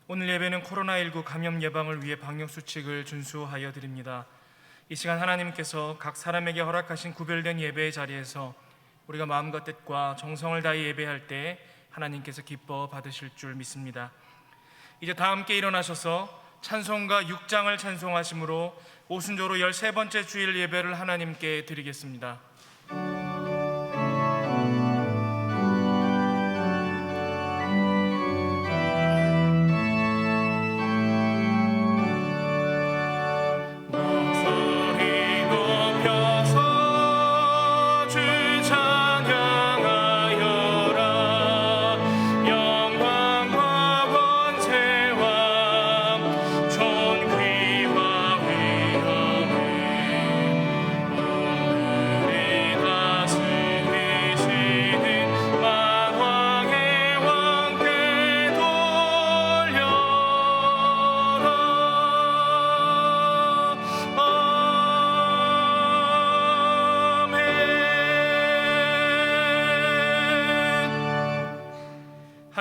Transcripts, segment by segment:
오늘 예배는 코로나19 감염 예방을 위해 방역수칙을 준수하여 드립니다. 이 시간 하나님께서 각 사람에게 허락하신 구별된 예배의 자리에서 우리가 마음과 뜻과 정성을 다해 예배할 때 하나님께서 기뻐 받으실 줄 믿습니다. 이제 다 함께 일어나셔서 찬송가 6장을 찬송하심으로 오순조로 13번째 주일 예배를 하나님께 드리겠습니다.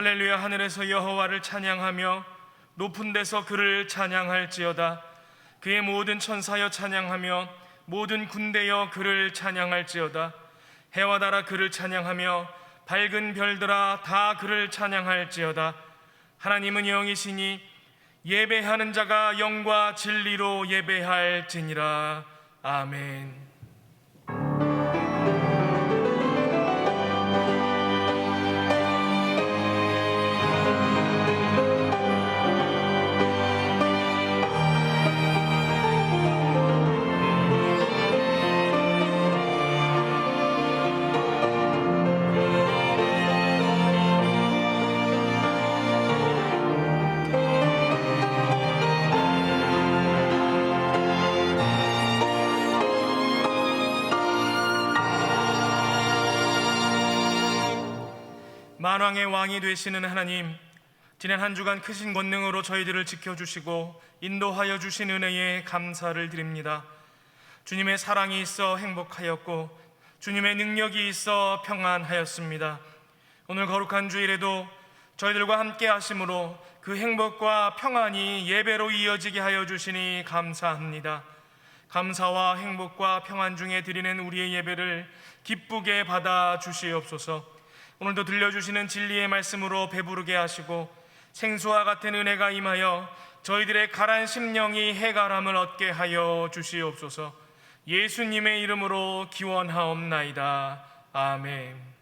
할렐루야. 하늘에서 여호와를 찬양하며 높은 데서 그를 찬양할지어다. 그의 모든 천사여 찬양하며 모든 군대여 그를 찬양할지어다. 해와 달아 그를 찬양하며 밝은 별들아 다 그를 찬양할지어다. 하나님은 영이시니 예배하는 자가 영과 진리로 예배할지니라. 아멘. 만왕의 왕이 되시는 하나님, 지난 한 주간 크신 권능으로 저희들을 지켜주시고 인도하여 주신 은혜에 감사를 드립니다. 주님의 사랑이 있어 행복하였고 주님의 능력이 있어 평안하였습니다. 오늘 거룩한 주일에도 저희들과 함께 하심으로 그 행복과 평안이 예배로 이어지게 하여 주시니 감사합니다. 감사와 행복과 평안 중에 드리는 우리의 예배를 기쁘게 받아 주시옵소서. 오늘도 들려주시는 진리의 말씀으로 배부르게 하시고 생수와 같은 은혜가 임하여 저희들의 가란 심령이 해갈함을 얻게 하여 주시옵소서. 예수님의 이름으로 기원하옵나이다. 아멘.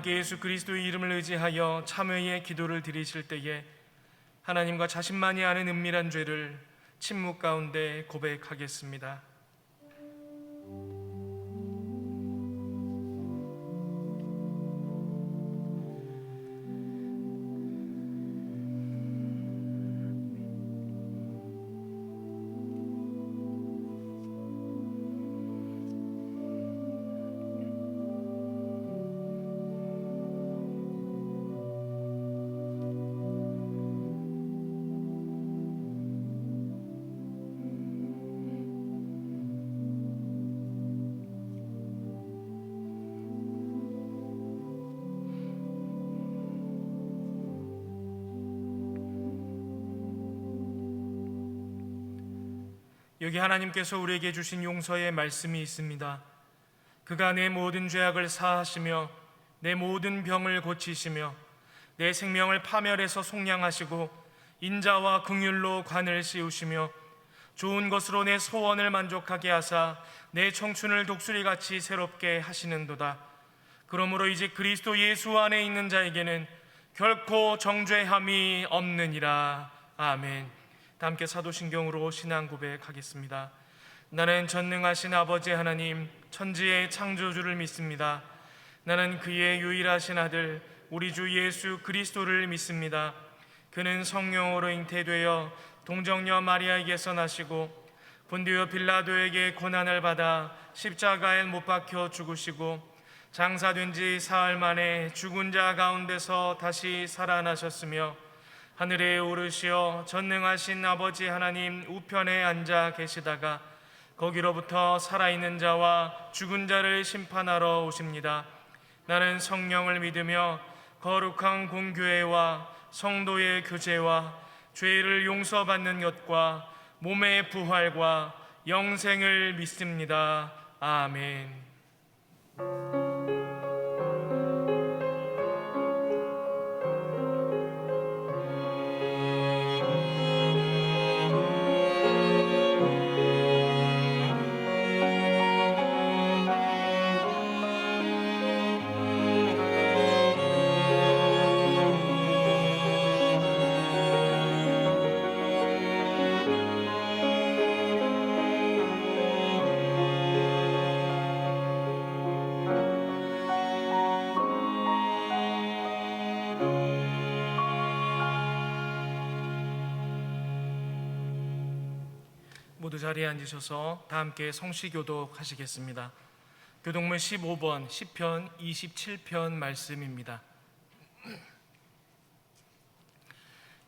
함께 예수 그리스도의 이름을 의지하여 참회의 기도를 드리실 때에 하나님과 자신만이 아는 은밀한 죄를 침묵 가운데 고백하겠습니다. 여기 하나님께서 우리에게 주신 용서의 말씀이 있습니다. 그가 내 모든 죄악을 사하시며 내 모든 병을 고치시며 내 생명을 파멸해서 속량하시고 인자와 긍휼로 관을 씌우시며 좋은 것으로 내 소원을 만족하게 하사 내 청춘을 독수리같이 새롭게 하시는도다. 그러므로 이제 그리스도 예수 안에 있는 자에게는 결코 정죄함이 없느니라. 아멘. 다 함께 사도신경으로 신앙 고백하겠습니다. 나는 전능하신 아버지 하나님, 천지의 창조주를 믿습니다. 나는 그의 유일하신 아들 우리 주 예수 그리스도를 믿습니다. 그는 성령으로 잉태되어 동정녀 마리아에게서 나시고 본디오 빌라도에게 고난을 받아 십자가에 못 박혀 죽으시고 장사된 지 사흘 만에 죽은 자 가운데서 다시 살아나셨으며 하늘에 오르시어 전능하신 아버지 하나님 우편에 앉아 계시다가 거기로부터 살아있는 자와 죽은 자를 심판하러 오십니다. 나는 성령을 믿으며 거룩한 공교회와 성도의 교제와 죄를 용서받는 것과 몸의 부활과 영생을 믿습니다. 아멘. 모두 자리에 앉으셔서 다 함께 성시교독 하시겠습니다. 교독문 15번 시편 27편 말씀입니다.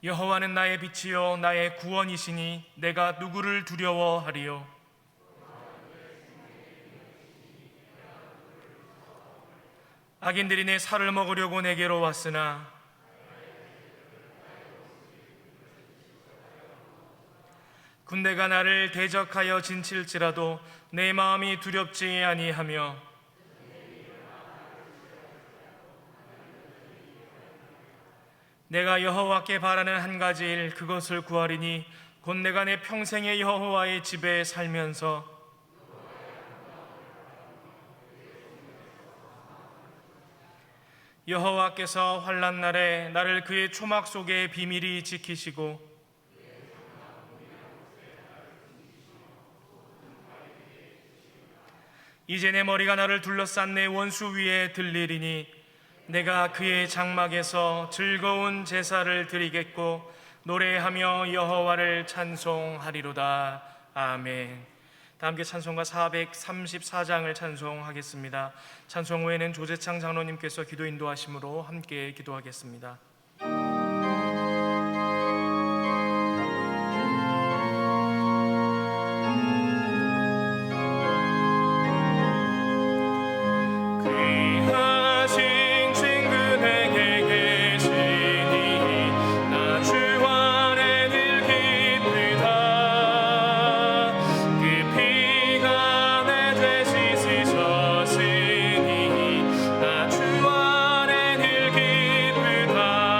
여호와는 나의 빛이요 나의 구원이시니 내가 누구를 두려워하리요. 악인들이 내 살을 먹으려고 내게로 왔으나 군대가 나를 대적하여 진칠지라도 내 마음이 두렵지 아니하며 내가 여호와께 바라는 한 가지 일 그것을 구하리니 곧 내가 내 평생의 여호와의 집에 살면서 여호와께서 환난 날에 나를 그의 초막 속에 비밀히 지키시고 이제 내 머리가 나를 둘러싼 내 원수 위에 들리리니 내가 그의 장막에서 즐거운 제사를 드리겠고 노래하며 여호와를 찬송하리로다. 아멘. 다 함께 찬송가 434장을 찬송하겠습니다. 찬송 후에는 조재창 장로님께서 기도 인도하심으로 함께 기도하겠습니다. 나 주 안에 늘 기쁘다.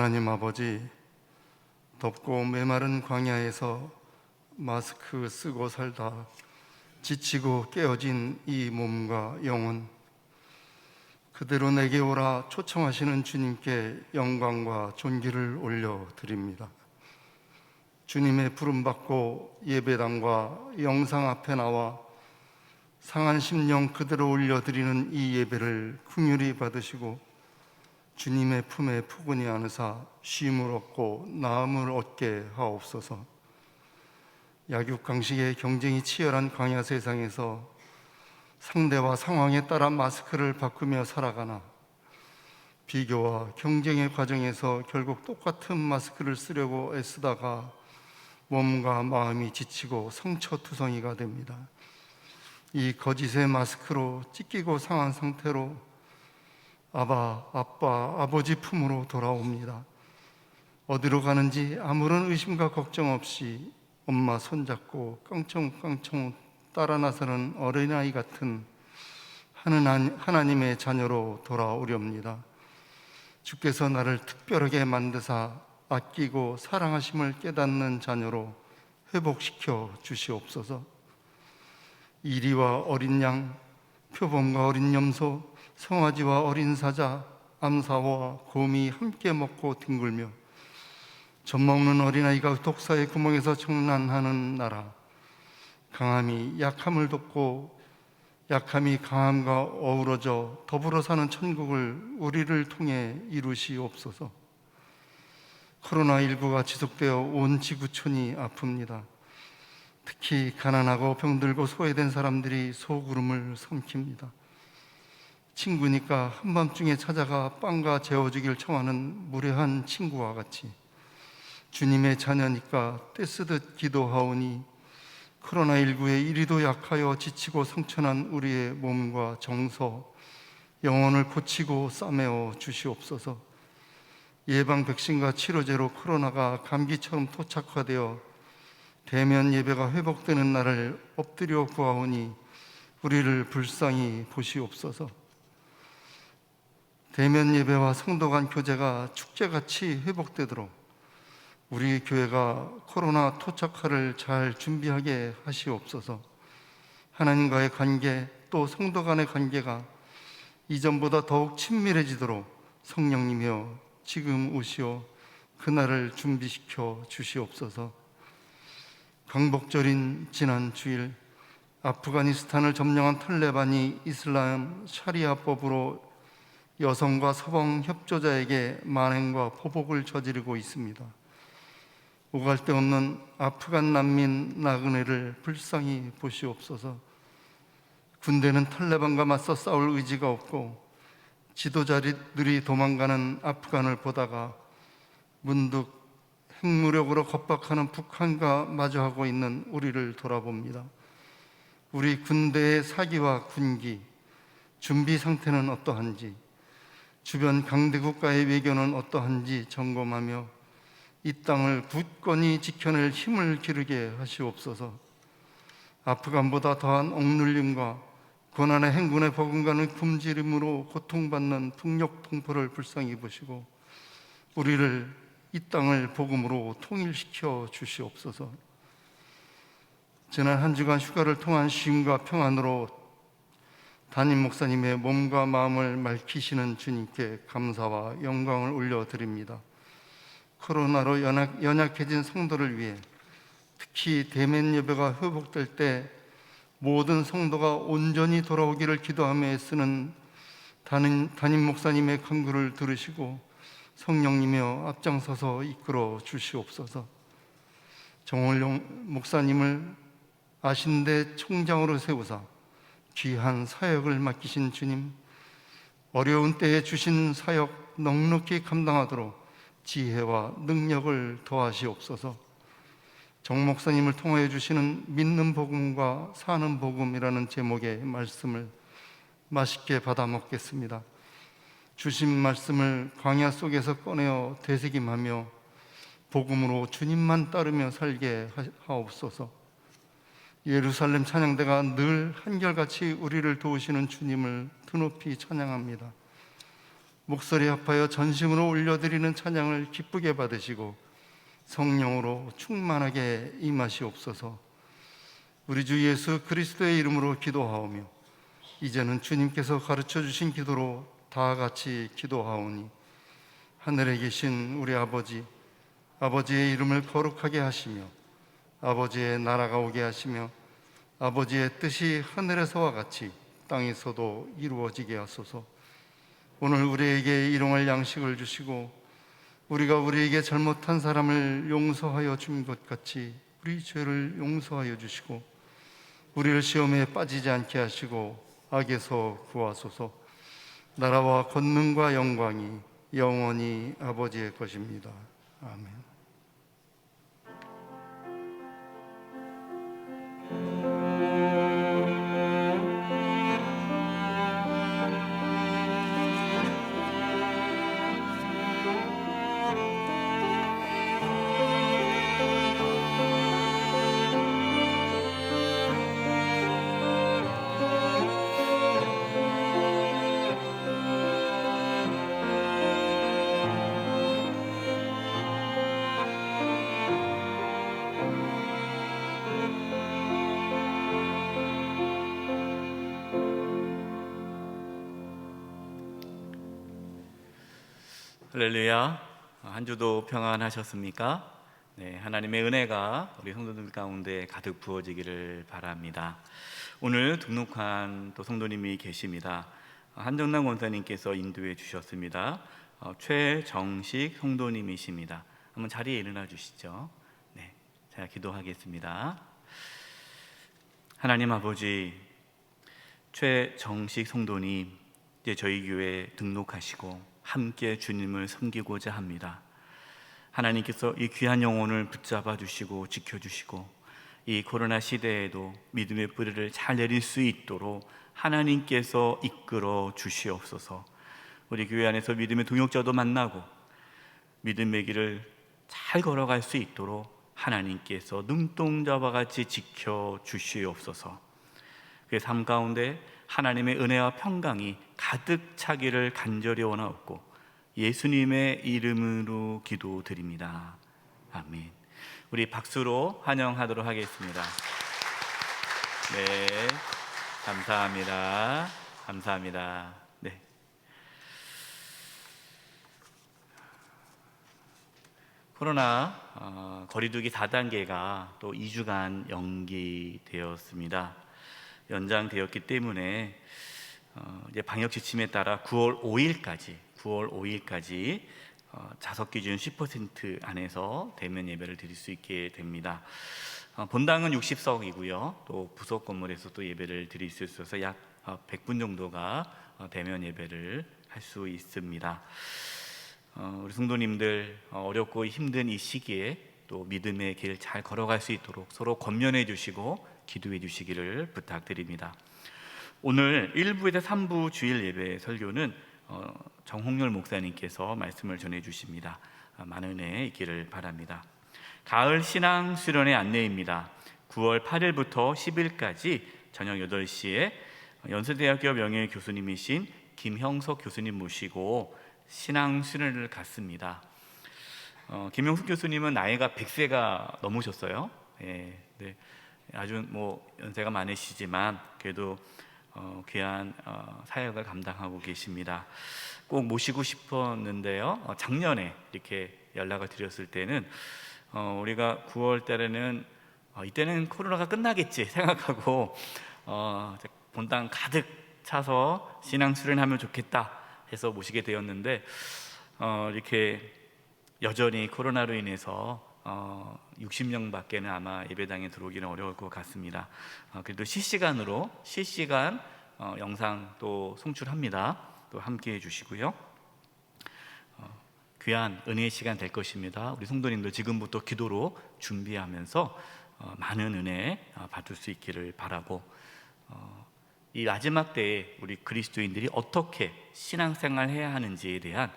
하나님 아버지, 덥고 메마른 광야에서 마스크 쓰고 살다 지치고 깨어진 이 몸과 영혼, 그대로 내게 오라 초청하시는 주님께 영광과 존귀를 올려드립니다. 주님의 부름받고 예배당과 영상 앞에 나와 상한 심령 그대로 올려드리는 이 예배를 긍휼히 받으시고 주님의 품에 푸근히 안으사 쉼을 얻고 나음을 얻게 하옵소서. 약육강식의 경쟁이 치열한 광야 세상에서 상대와 상황에 따라 마스크를 바꾸며 살아가나 비교와 경쟁의 과정에서 결국 똑같은 마스크를 쓰려고 애쓰다가 몸과 마음이 지치고 상처투성이가 됩니다. 이 거짓의 마스크로 찢기고 상한 상태로 아빠, 아버지 품으로 돌아옵니다. 어디로 가는지 아무런 의심과 걱정 없이 엄마 손잡고 깡총깡총 따라 나서는 어린아이 같은 하나님의 자녀로 돌아오렵니다. 주께서 나를 특별하게 만드사 아끼고 사랑하심을 깨닫는 자녀로 회복시켜 주시옵소서. 이리와 어린 양, 표범과 어린 염소, 송아지와 어린 사자, 암사와 곰이 함께 먹고 뒹굴며 젖먹는 어린아이가 독사의 구멍에서 청란하는 나라, 강함이 약함을 돕고 약함이 강함과 어우러져 더불어 사는 천국을 우리를 통해 이루시옵소서. 코로나19가 지속되어 온 지구촌이 아픕니다. 특히 가난하고 병들고 소외된 사람들이 소구름을 삼킵니다. 친구니까 한밤중에 찾아가 빵과 재워주길 청하는 무례한 친구와 같이 주님의 자녀니까 떼쓰듯 기도하오니 코로나19에 이리도 약하여 지치고 성천한 우리의 몸과 정서, 영혼을 고치고 싸매어 주시옵소서. 예방 백신과 치료제로 코로나가 감기처럼 토착화되어 대면 예배가 회복되는 날을 엎드려 구하오니 우리를 불쌍히 보시옵소서. 대면 예배와 성도 간 교제가 축제같이 회복되도록 우리 교회가 코로나 토착화를 잘 준비하게 하시옵소서. 하나님과의 관계, 또 성도 간의 관계가 이전보다 더욱 친밀해지도록 성령님이여 지금 오시어 그날을 준비시켜 주시옵소서. 광복절인 지난 주일 아프가니스탄을 점령한 탈레반이 이슬람 샤리아법으로 여성과 서방 협조자에게 만행과 포복을 저지르고 있습니다. 오갈 데 없는 아프간 난민 나그네를 불쌍히 보시옵소서. 군대는 탈레반과 맞서 싸울 의지가 없고 지도자들이 도망가는 아프간을 보다가 문득 핵무력으로 겁박하는 북한과 마주하고 있는 우리를 돌아봅니다. 우리 군대의 사기와 군기, 준비 상태는 어떠한지, 주변 강대국가의 외교는 어떠한지 점검하며 이 땅을 굳건히 지켜낼 힘을 기르게 하시옵소서. 아프간보다 더한 억눌림과 고난의 행군에 버금가는 굶주림으로 고통받는 북녘 동포를 불쌍히 보시고 우리를 이 땅을 복음으로 통일시켜 주시옵소서. 지난 한 주간 휴가를 통한 쉼과 평안으로 담임 목사님의 몸과 마음을 맑히시는 주님께 감사와 영광을 올려드립니다. 코로나로 연약해진 성도를 위해 특히 대면 예배가 회복될 때 모든 성도가 온전히 돌아오기를 기도하며 애쓰는 담임 목사님의 간구를 들으시고 성령님이여 앞장서서 이끌어 주시옵소서. 정월용 목사님을 아신대 총장으로 세우사 귀한 사역을 맡기신 주님, 어려운 때에 주신 사역 넉넉히 감당하도록 지혜와 능력을 더하시옵소서. 정 목사님을 통하여 주시는 믿는 복음과 사는 복음이라는 제목의 말씀을 맛있게 받아 먹겠습니다. 주신 말씀을 광야 속에서 꺼내어 되새김하며 복음으로 주님만 따르며 살게 하옵소서. 예루살렘 찬양대가 늘 한결같이 우리를 도우시는 주님을 드높이 찬양합니다. 목소리 합하여 전심으로 올려드리는 찬양을 기쁘게 받으시고 성령으로 충만하게 임하시옵소서. 우리 주 예수 그리스도의 이름으로 기도하오며 이제는 주님께서 가르쳐 주신 기도로 다 같이 기도하오니 하늘에 계신 우리 아버지, 아버지의 이름을 거룩하게 하시며 아버지의 나라가 오게 하시며 아버지의 뜻이 하늘에서와 같이 땅에서도 이루어지게 하소서. 오늘 우리에게 일용할 양식을 주시고 우리가 우리에게 잘못한 사람을 용서하여 준 것 같이 우리 죄를 용서하여 주시고 우리를 시험에 빠지지 않게 하시고 악에서 구하소서. 나라와 권능과 영광이 영원히 아버지의 것입니다. 아멘. 할렐루야. 한 주도 평안하셨습니까? 네, 하나님의 은혜가 우리 성도들 가운데 가득 부어지기를 바랍니다. 오늘 등록한 또 성도님이 계십니다. 한정남 권사님께서 인도해 주셨습니다. 최정식 성도님이십니다. 한번 자리에 일어나 주시죠. 네, 제가 기도하겠습니다. 하나님 아버지, 최정식 성도님 이제 저희 교회에 등록하시고 함께 주님을 섬기고자 합니다. 하나님께서 이 귀한 영혼을 붙잡아 주시고 지켜주시고 이 코로나 시대에도 믿음의 뿌리를 잘 내릴 수 있도록 하나님께서 이끌어 주시옵소서. 우리 교회 안에서 믿음의 동역자도 만나고 믿음의 길을 잘 걸어갈 수 있도록 하나님께서 눈동자와 같이 지켜주시옵소서. 그 삶 가운데 하나님의 은혜와 평강이 가득 차기를 간절히 원하옵고 예수님의 이름으로 기도드립니다. 아멘. 우리 박수로 환영하도록 하겠습니다. 네, 감사합니다. 감사합니다. 네. 코로나 거리두기 4단계가 또 2주간 연기되었습니다. 연장되었기 때문에 이제 방역 지침에 따라 9월 5일까지 좌석 기준 10% 안에서 대면 예배를 드릴 수 있게 됩니다. 본당은 60석이고요. 또 부속 건물에서 또 예배를 드릴 수 있어서 약 100분 정도가 대면 예배를 할 수 있습니다. 우리 성도님들 어렵고 힘든 이 시기에 또 믿음의 길 잘 걸어갈 수 있도록 서로 권면해 주시고 기도해 주시기를 부탁드립니다. 오늘 1부에서 3부 주일 예배 설교는 정홍렬 목사님께서 말씀을 전해 주십니다. 많은 은혜 있기를 바랍니다. 가을 신앙 수련회 안내입니다. 9월 8일부터 10일까지 저녁 8시에 연세대학교 명예교수님이신 김형석 교수님 모시고 신앙 수련회를 갔습니다. 김형석 교수님은 나이가 100세가 넘으셨어요. 네, 아주 연세가 많으시지만 그래도 귀한 사역을 감당하고 계십니다. 꼭 모시고 싶었는데요. 작년에 이렇게 연락을 드렸을 때는 우리가 9월 달에는 이때는 코로나가 끝나겠지 생각하고 본당 가득 차서 신앙 수련하면 좋겠다 해서 모시게 되었는데 이렇게 여전히 코로나로 인해서 60명밖에는 아마 예배당에 들어오기는 어려울 것 같습니다. 그래도 실시간 영상 또 송출합니다. 또 함께해 주시고요. 귀한 은혜의 시간 될 것입니다. 우리 성도님들 지금부터 기도로 준비하면서 많은 은혜 받을 수 있기를 바라고 이 마지막 때에 우리 그리스도인들이 어떻게 신앙생활 해야 하는지에 대한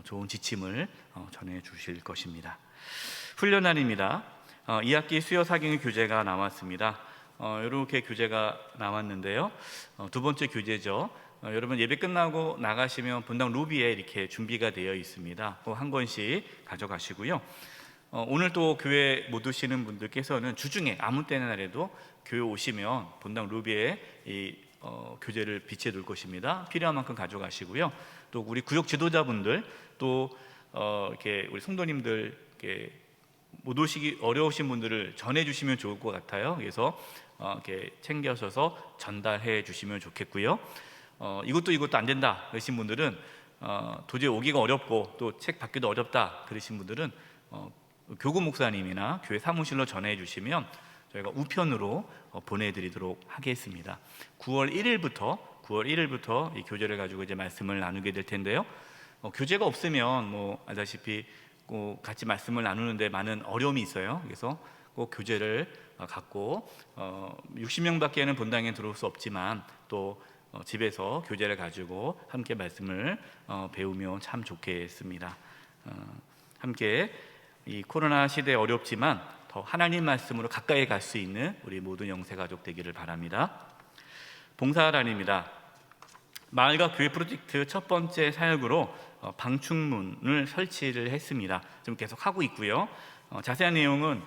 좋은 지침을 전해 주실 것입니다. 훈련날입니다. 2학기 수요 사경의 교재가 나왔습니다. 이렇게 교재가 나왔는데요. 두 번째 교재죠. 여러분 예배 끝나고 나가시면 본당 로비에 이렇게 준비가 되어 있습니다. 한 권씩 가져가시고요. 오늘 또 교회 못 오시는 분들께서는 주중에 아무 때나 날에도 교회 오시면 본당 로비에 이 교재를 비치해 둘 것입니다. 필요한 만큼 가져가시고요. 또 우리 구역 지도자분들 또 이렇게 우리 성도님들 이렇게 못 오시기 어려우신 분들을 전해 주시면 좋을 것 같아요. 그래서 이렇게 챙겨셔서 전달해 주시면 좋겠고요. 이것도 안 된다 그러신 분들은 도저히 오기가 어렵고 또 책 받기도 어렵다 그러신 분들은 교구 목사님이나 교회 사무실로 전해 주시면 저희가 우편으로 보내드리도록 하겠습니다. 9월 1일부터 이 교재를 가지고 이제 말씀을 나누게 될 텐데요. 교재가 없으면 알다시피 같이 말씀을 나누는데 많은 어려움이 있어요. 그래서 꼭 교재를 갖고 60명밖에는 본당에 들어올 수 없지만 또 집에서 교재를 가지고 함께 말씀을 배우면 참 좋겠습니다. 함께 이 코로나 시대에 어렵지만 더 하나님 말씀으로 가까이 갈 수 있는 우리 모든 영세가족 되기를 바랍니다. 봉사단입니다. 마을과 교회 프로젝트 첫 번째 사역으로 방충문을 설치를 했습니다. 지금 계속 하고 있고요. 자세한 내용은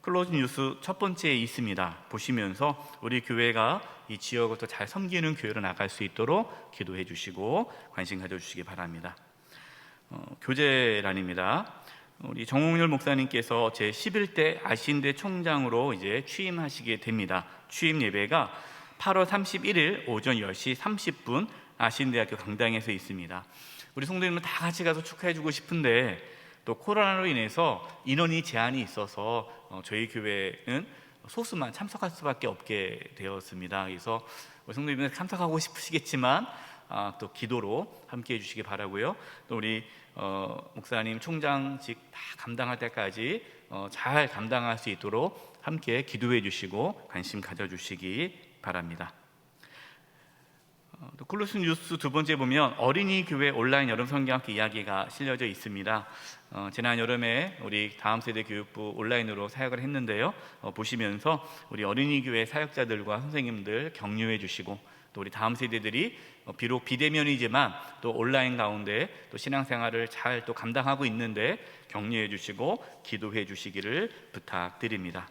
클로즈 뉴스 첫 번째에 있습니다. 보시면서 우리 교회가 이 지역을 더 잘 섬기는 교회로 나갈 수 있도록 기도해 주시고 관심 가져주시기 바랍니다. 교제란입니다. 우리 정홍렬 목사님께서 제 11대 아신대 총장으로 이제 취임하시게 됩니다. 취임 예배가 8월 31일 오전 10시 30분 아신대학교 강당에서 있습니다. 우리 성도님들 다 같이 가서 축하해주고 싶은데 또 코로나로 인해서 인원이 제한이 있어서 저희 교회는 소수만 참석할 수밖에 없게 되었습니다. 그래서 우리 성도님들 참석하고 싶으시겠지만 또 기도로 함께해 주시기 바라고요. 또 우리 목사님 총장직 다 감당할 때까지 잘 감당할 수 있도록 함께 기도해 주시고 관심 가져주시기 바랍니다. 또 클로스 뉴스 두 번째 보면 어린이 교회 온라인 여름 성경학교 이야기가 실려져 있습니다. 지난 여름에 우리 다음 세대 교육부 온라인으로 사역을 했는데요. 보시면서 우리 어린이 교회 사역자들과 선생님들 격려해 주시고 또 우리 다음 세대들이 비록 비대면이지만 또 온라인 가운데 또 신앙생활을 잘 또 감당하고 있는데 격려해 주시고 기도해 주시기를 부탁드립니다.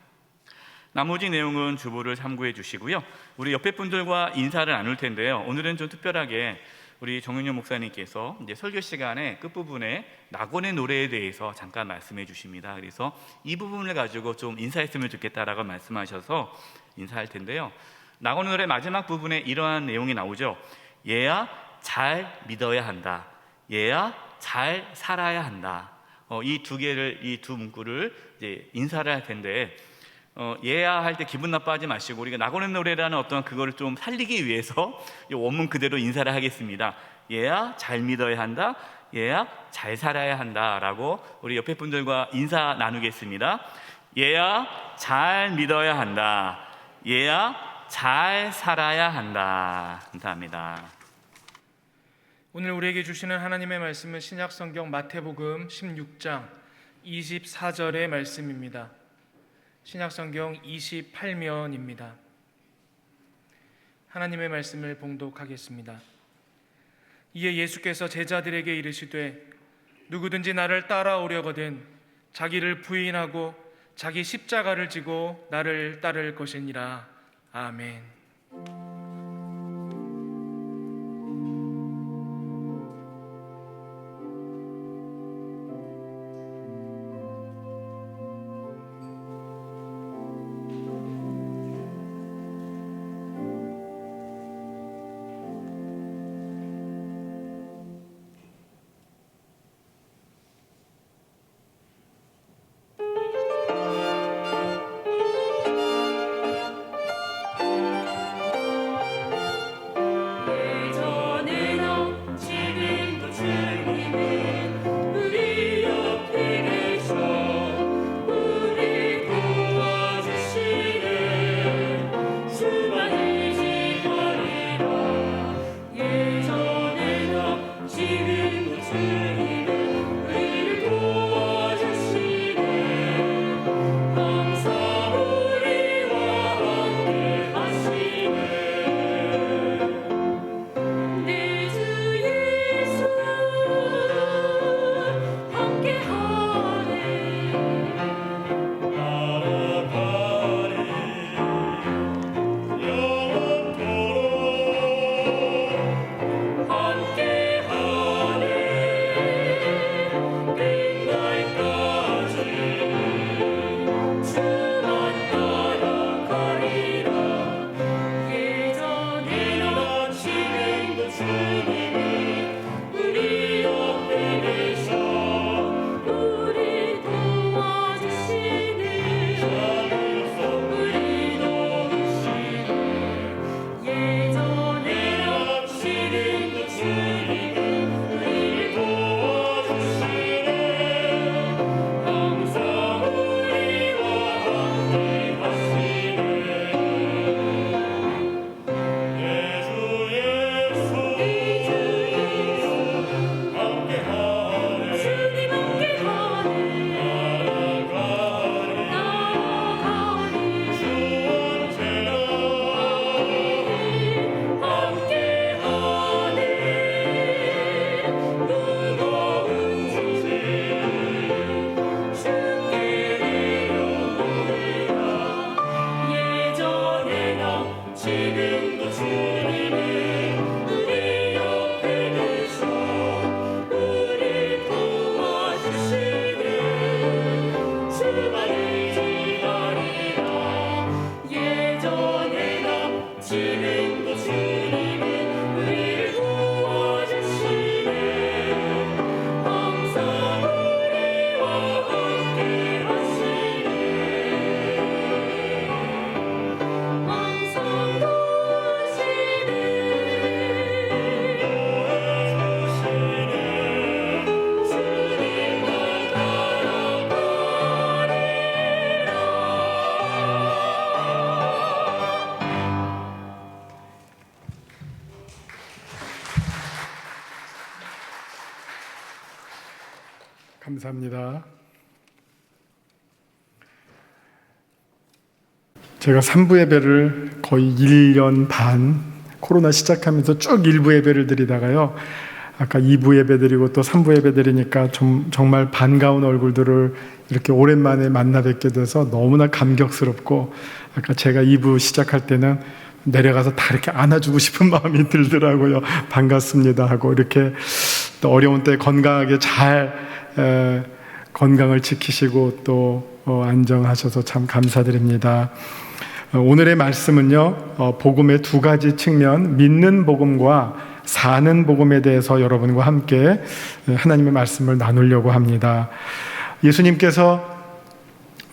나머지 내용은 주보를 참고해 주시고요. 우리 옆에 분들과 인사를 나눌 텐데요. 오늘은 좀 특별하게 우리 정윤영 목사님께서 이제 설교 시간에 끝부분에 낙원의 노래에 대해서 잠깐 말씀해 주십니다. 그래서 이 부분을 가지고 좀 인사했으면 좋겠다라고 말씀하셔서 인사할 텐데요. 낙원의 노래 마지막 부분에 이러한 내용이 나오죠. 얘야 잘 믿어야 한다. 얘야 잘 살아야 한다. 이 두 문구를 이제 인사를 할 텐데 얘야 할 때 기분 나빠하지 마시고 우리가 낙원의 노래라는 어떤 그거를 좀 살리기 위해서 이 원문 그대로 인사를 하겠습니다. 얘야 잘 믿어야 한다. 얘야 잘 살아야 한다라고 우리 옆에 분들과 인사 나누겠습니다. 얘야 잘 믿어야 한다. 얘야 잘 살아야 한다. 감사합니다. 오늘 우리에게 주시는 하나님의 말씀은 신약성경 마태복음 16장 24절의 말씀입니다. 신약성경 28면입니다. 하나님의 말씀을 봉독하겠습니다. 이에 예수께서 제자들에게 이르시되 누구든지 나를 따라오려거든 자기를 부인하고 자기 십자가를 지고 나를 따를 것이니라. 아멘. 감사합니다. 제가 3부 예배를 거의 1년 반 코로나 시작하면서 쭉 1부 예배를 드리다가요, 아까 2부 예배 드리고 또 3부 예배 드리니까 정말 반가운 얼굴들을 이렇게 오랜만에 만나 뵙게 돼서 너무나 감격스럽고, 아까 제가 2부 시작할 때는 내려가서 다 이렇게 안아주고 싶은 마음이 들더라고요. 반갑습니다 하고. 이렇게 또 어려운 때 건강하게 잘 건강을 지키시고 또 안정하셔서 참 감사드립니다. 오늘의 말씀은요, 복음의 두 가지 측면, 믿는 복음과 사는 복음에 대해서 여러분과 함께 하나님의 말씀을 나누려고 합니다. 예수님께서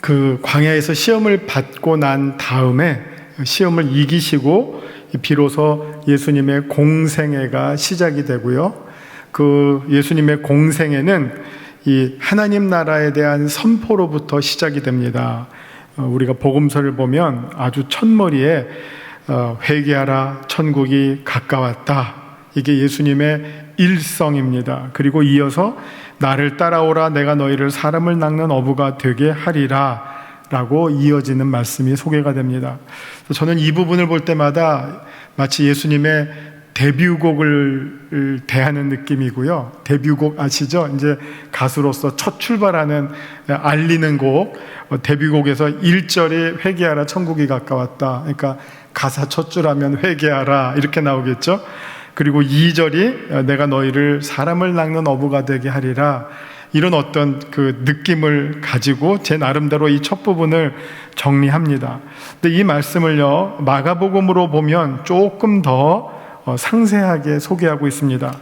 그 광야에서 시험을 받고 난 다음에 시험을 이기시고 비로소 예수님의 공생애가 시작이 되고요, 그 예수님의 공생애는 이 하나님 나라에 대한 선포로부터 시작이 됩니다. 우리가 복음서를 보면 아주 첫머리에 회개하라, 천국이 가까웠다, 이게 예수님의 일성입니다. 그리고 이어서 나를 따라오라, 내가 너희를 사람을 낚는 어부가 되게 하리라 라고 이어지는 말씀이 소개가 됩니다. 저는 이 부분을 볼 때마다 마치 예수님의 데뷔곡을 대하는 느낌이고요. 데뷔곡 아시죠? 이제 가수로서 첫 출발하는 알리는 곡, 데뷔곡에서 1절이 회개하라, 천국이 가까웠다. 그러니까 가사 첫 줄 하면 회개하라 이렇게 나오겠죠. 그리고 2절이 내가 너희를 사람을 낚는 어부가 되게 하리라. 이런 어떤 그 느낌을 가지고 제 나름대로 이 첫 부분을 정리합니다. 근데 이 말씀을요, 마가복음으로 보면 조금 더 상세하게 소개하고 있습니다.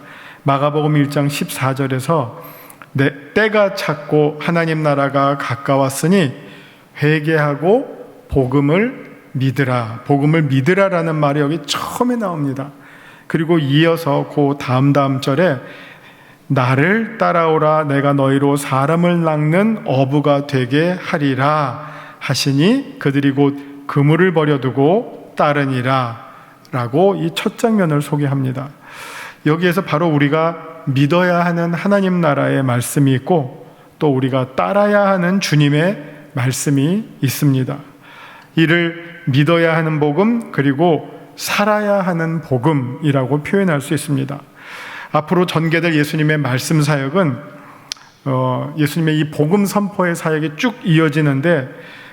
마가복음 1장 14절에서 때가 찼고 하나님 나라가 가까웠으니 회개하고 복음을 믿으라. 복음을 믿으라라는 말이 여기 처음에 나옵니다. 그리고 이어서 그 다음 절에 나를 따라오라, 내가 너희로 사람을 낚는 어부가 되게 하리라 하시니 그들이 곧 그물을 버려두고 따르니라 라고 이 첫 장면을 소개합니다. 여기에서 바로 우리가 믿어야 하는 하나님 나라의 말씀이 있고 또 우리가 따라야 하는 주님의 말씀이 있습니다. 이를 믿어야 하는 복음, 그리고 살아야 하는 복음이라고 표현할 수 있습니다. 앞으로 전개될 예수님의 말씀 사역은 예수님의 이 복음 선포의 사역이 쭉 이어지는데,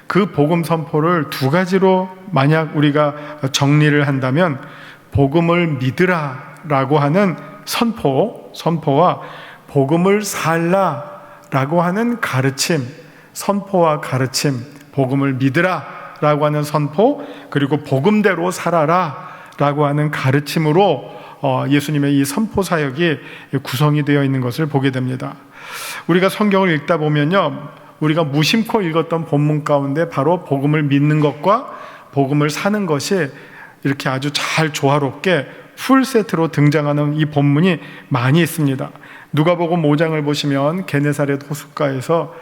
그 복음 선포를 두 가지로 만약 우리가 정리를 한다면 복음을 믿으라라고 하는 선포와 복음을 살라라고 하는 가르침, 선포와 가르침, 복음을 믿으라라고 하는 선포, 그리고 복음대로 살아라라고 하는 가르침으로 예수님의 이 선포 사역이 구성이 되어 있는 것을 보게 됩니다. 우리가 성경을 읽다 보면요, 우리가 무심코 읽었던 본문 가운데 바로 복음을 믿는 것과 복음을 사는 것이 이렇게 아주 잘 조화롭게 풀세트로 등장하는 이 본문이 많이 있습니다. 누가복음 5장을 보시면 게네사렛 호숫가에서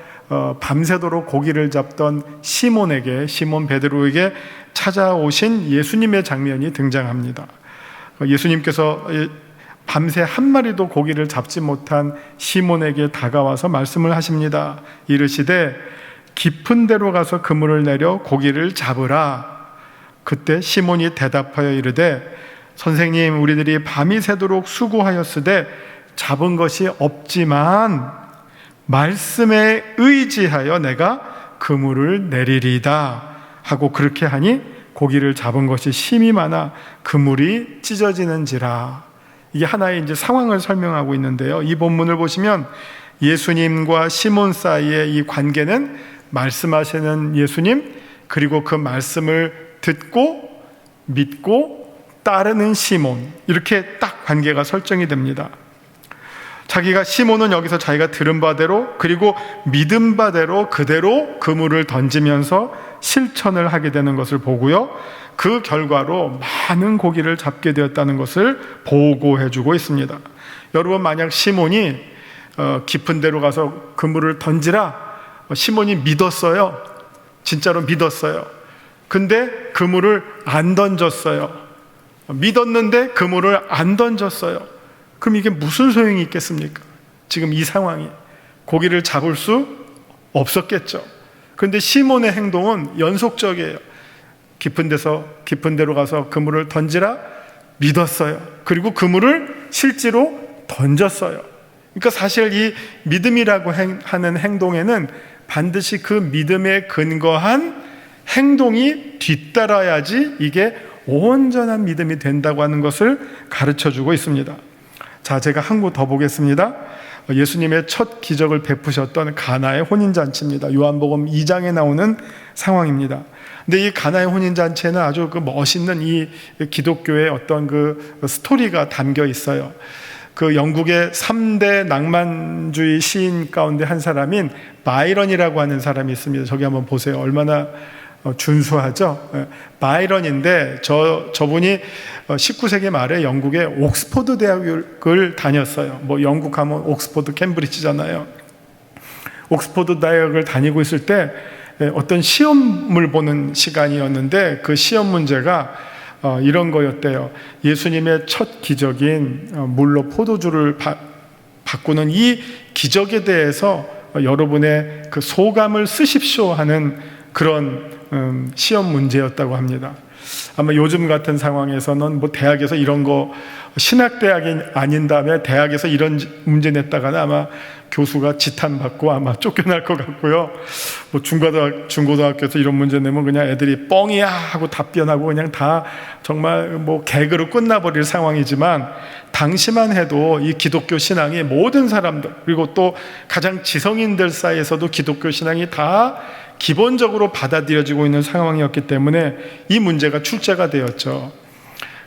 밤새도록 고기를 잡던 시몬 베드로에게 찾아오신 예수님의 장면이 등장합니다. 예수님께서 밤새 한 마리도 고기를 잡지 못한 시몬에게 다가와서 말씀을 하십니다. 이르시되 깊은 데로 가서 그물을 내려 고기를 잡으라. 그때 시몬이 대답하여 이르되 선생님, 우리들이 밤이 새도록 수고하였으되 잡은 것이 없지만 말씀에 의지하여 내가 그물을 내리리다 하고, 그렇게 하니 고기를 잡은 것이 심이 많아 그물이 찢어지는지라. 이게 하나의 이제 상황을 설명하고 있는데요, 이 본문을 보시면 예수님과 시몬 사이의 이 관계는 말씀하시는 예수님, 그리고 그 말씀을 듣고 믿고 따르는 시몬, 이렇게 딱 관계가 설정이 됩니다. 시몬은 여기서 자기가 들은 바대로 그리고 믿은 바대로 그대로 그물을 던지면서 실천을 하게 되는 것을 보고요, 그 결과로 많은 고기를 잡게 되었다는 것을 보고해주고 있습니다. 여러분, 만약 시몬이 깊은 데로 가서 그물을 던지라, 시몬이 믿었어요. 진짜로 믿었어요. 근데 그물을 안 던졌어요. 믿었는데 그물을 안 던졌어요. 그럼 이게 무슨 소용이 있겠습니까? 지금 이 상황이 고기를 잡을 수 없었겠죠. 그런데 시몬의 행동은 연속적이에요. 깊은 데로 가서 그물을 던지라 믿었어요. 그리고 그물을 실제로 던졌어요. 그러니까 사실 이 믿음이라고 하는 행동에는 반드시 그 믿음에 근거한 행동이 뒤따라야지 이게 온전한 믿음이 된다고 하는 것을 가르쳐주고 있습니다. 자, 제가 한 구 더 보겠습니다. 예수님의 첫 기적을 베푸셨던 가나의 혼인잔치입니다. 요한복음 2장에 나오는 상황입니다. 근데 이 가나의 혼인잔치에는 아주 그 멋있는 이 기독교의 어떤 그 스토리가 담겨 있어요. 그 영국의 3대 낭만주의 시인 가운데 한 사람인 바이런이라고 하는 사람이 있습니다. 저기 한번 보세요. 얼마나 준수하죠? 바이런인데 저분이 19세기 말에 영국의 옥스퍼드 대학을 다녔어요. 뭐 영국 하면 옥스퍼드, 캠브리지잖아요. 옥스퍼드 대학을 다니고 있을 때 어떤 시험을 보는 시간이었는데 그 시험 문제가 이런 거였대요. 예수님의 첫 기적인 물로 포도주를 바꾸는 이 기적에 대해서 여러분의 그 소감을 쓰십시오 하는 그런 시험 문제였다고 합니다. 아마 요즘 같은 상황에서는 뭐 대학에서 이런 거 신학대학이 아닌 다음에 대학에서 이런 문제 냈다가는 아마 교수가 지탄받고 아마 쫓겨날 것 같고요. 뭐 중고등학교에서 이런 문제 내면 그냥 애들이 뻥이야 하고 답변하고 그냥 다 정말 뭐 개그로 끝나버릴 상황이지만 당시만 해도 이 기독교 신앙이 모든 사람들 그리고 또 가장 지성인들 사이에서도 기독교 신앙이 다 기본적으로 받아들여지고 있는 상황이었기 때문에 이 문제가 출제가 되었죠.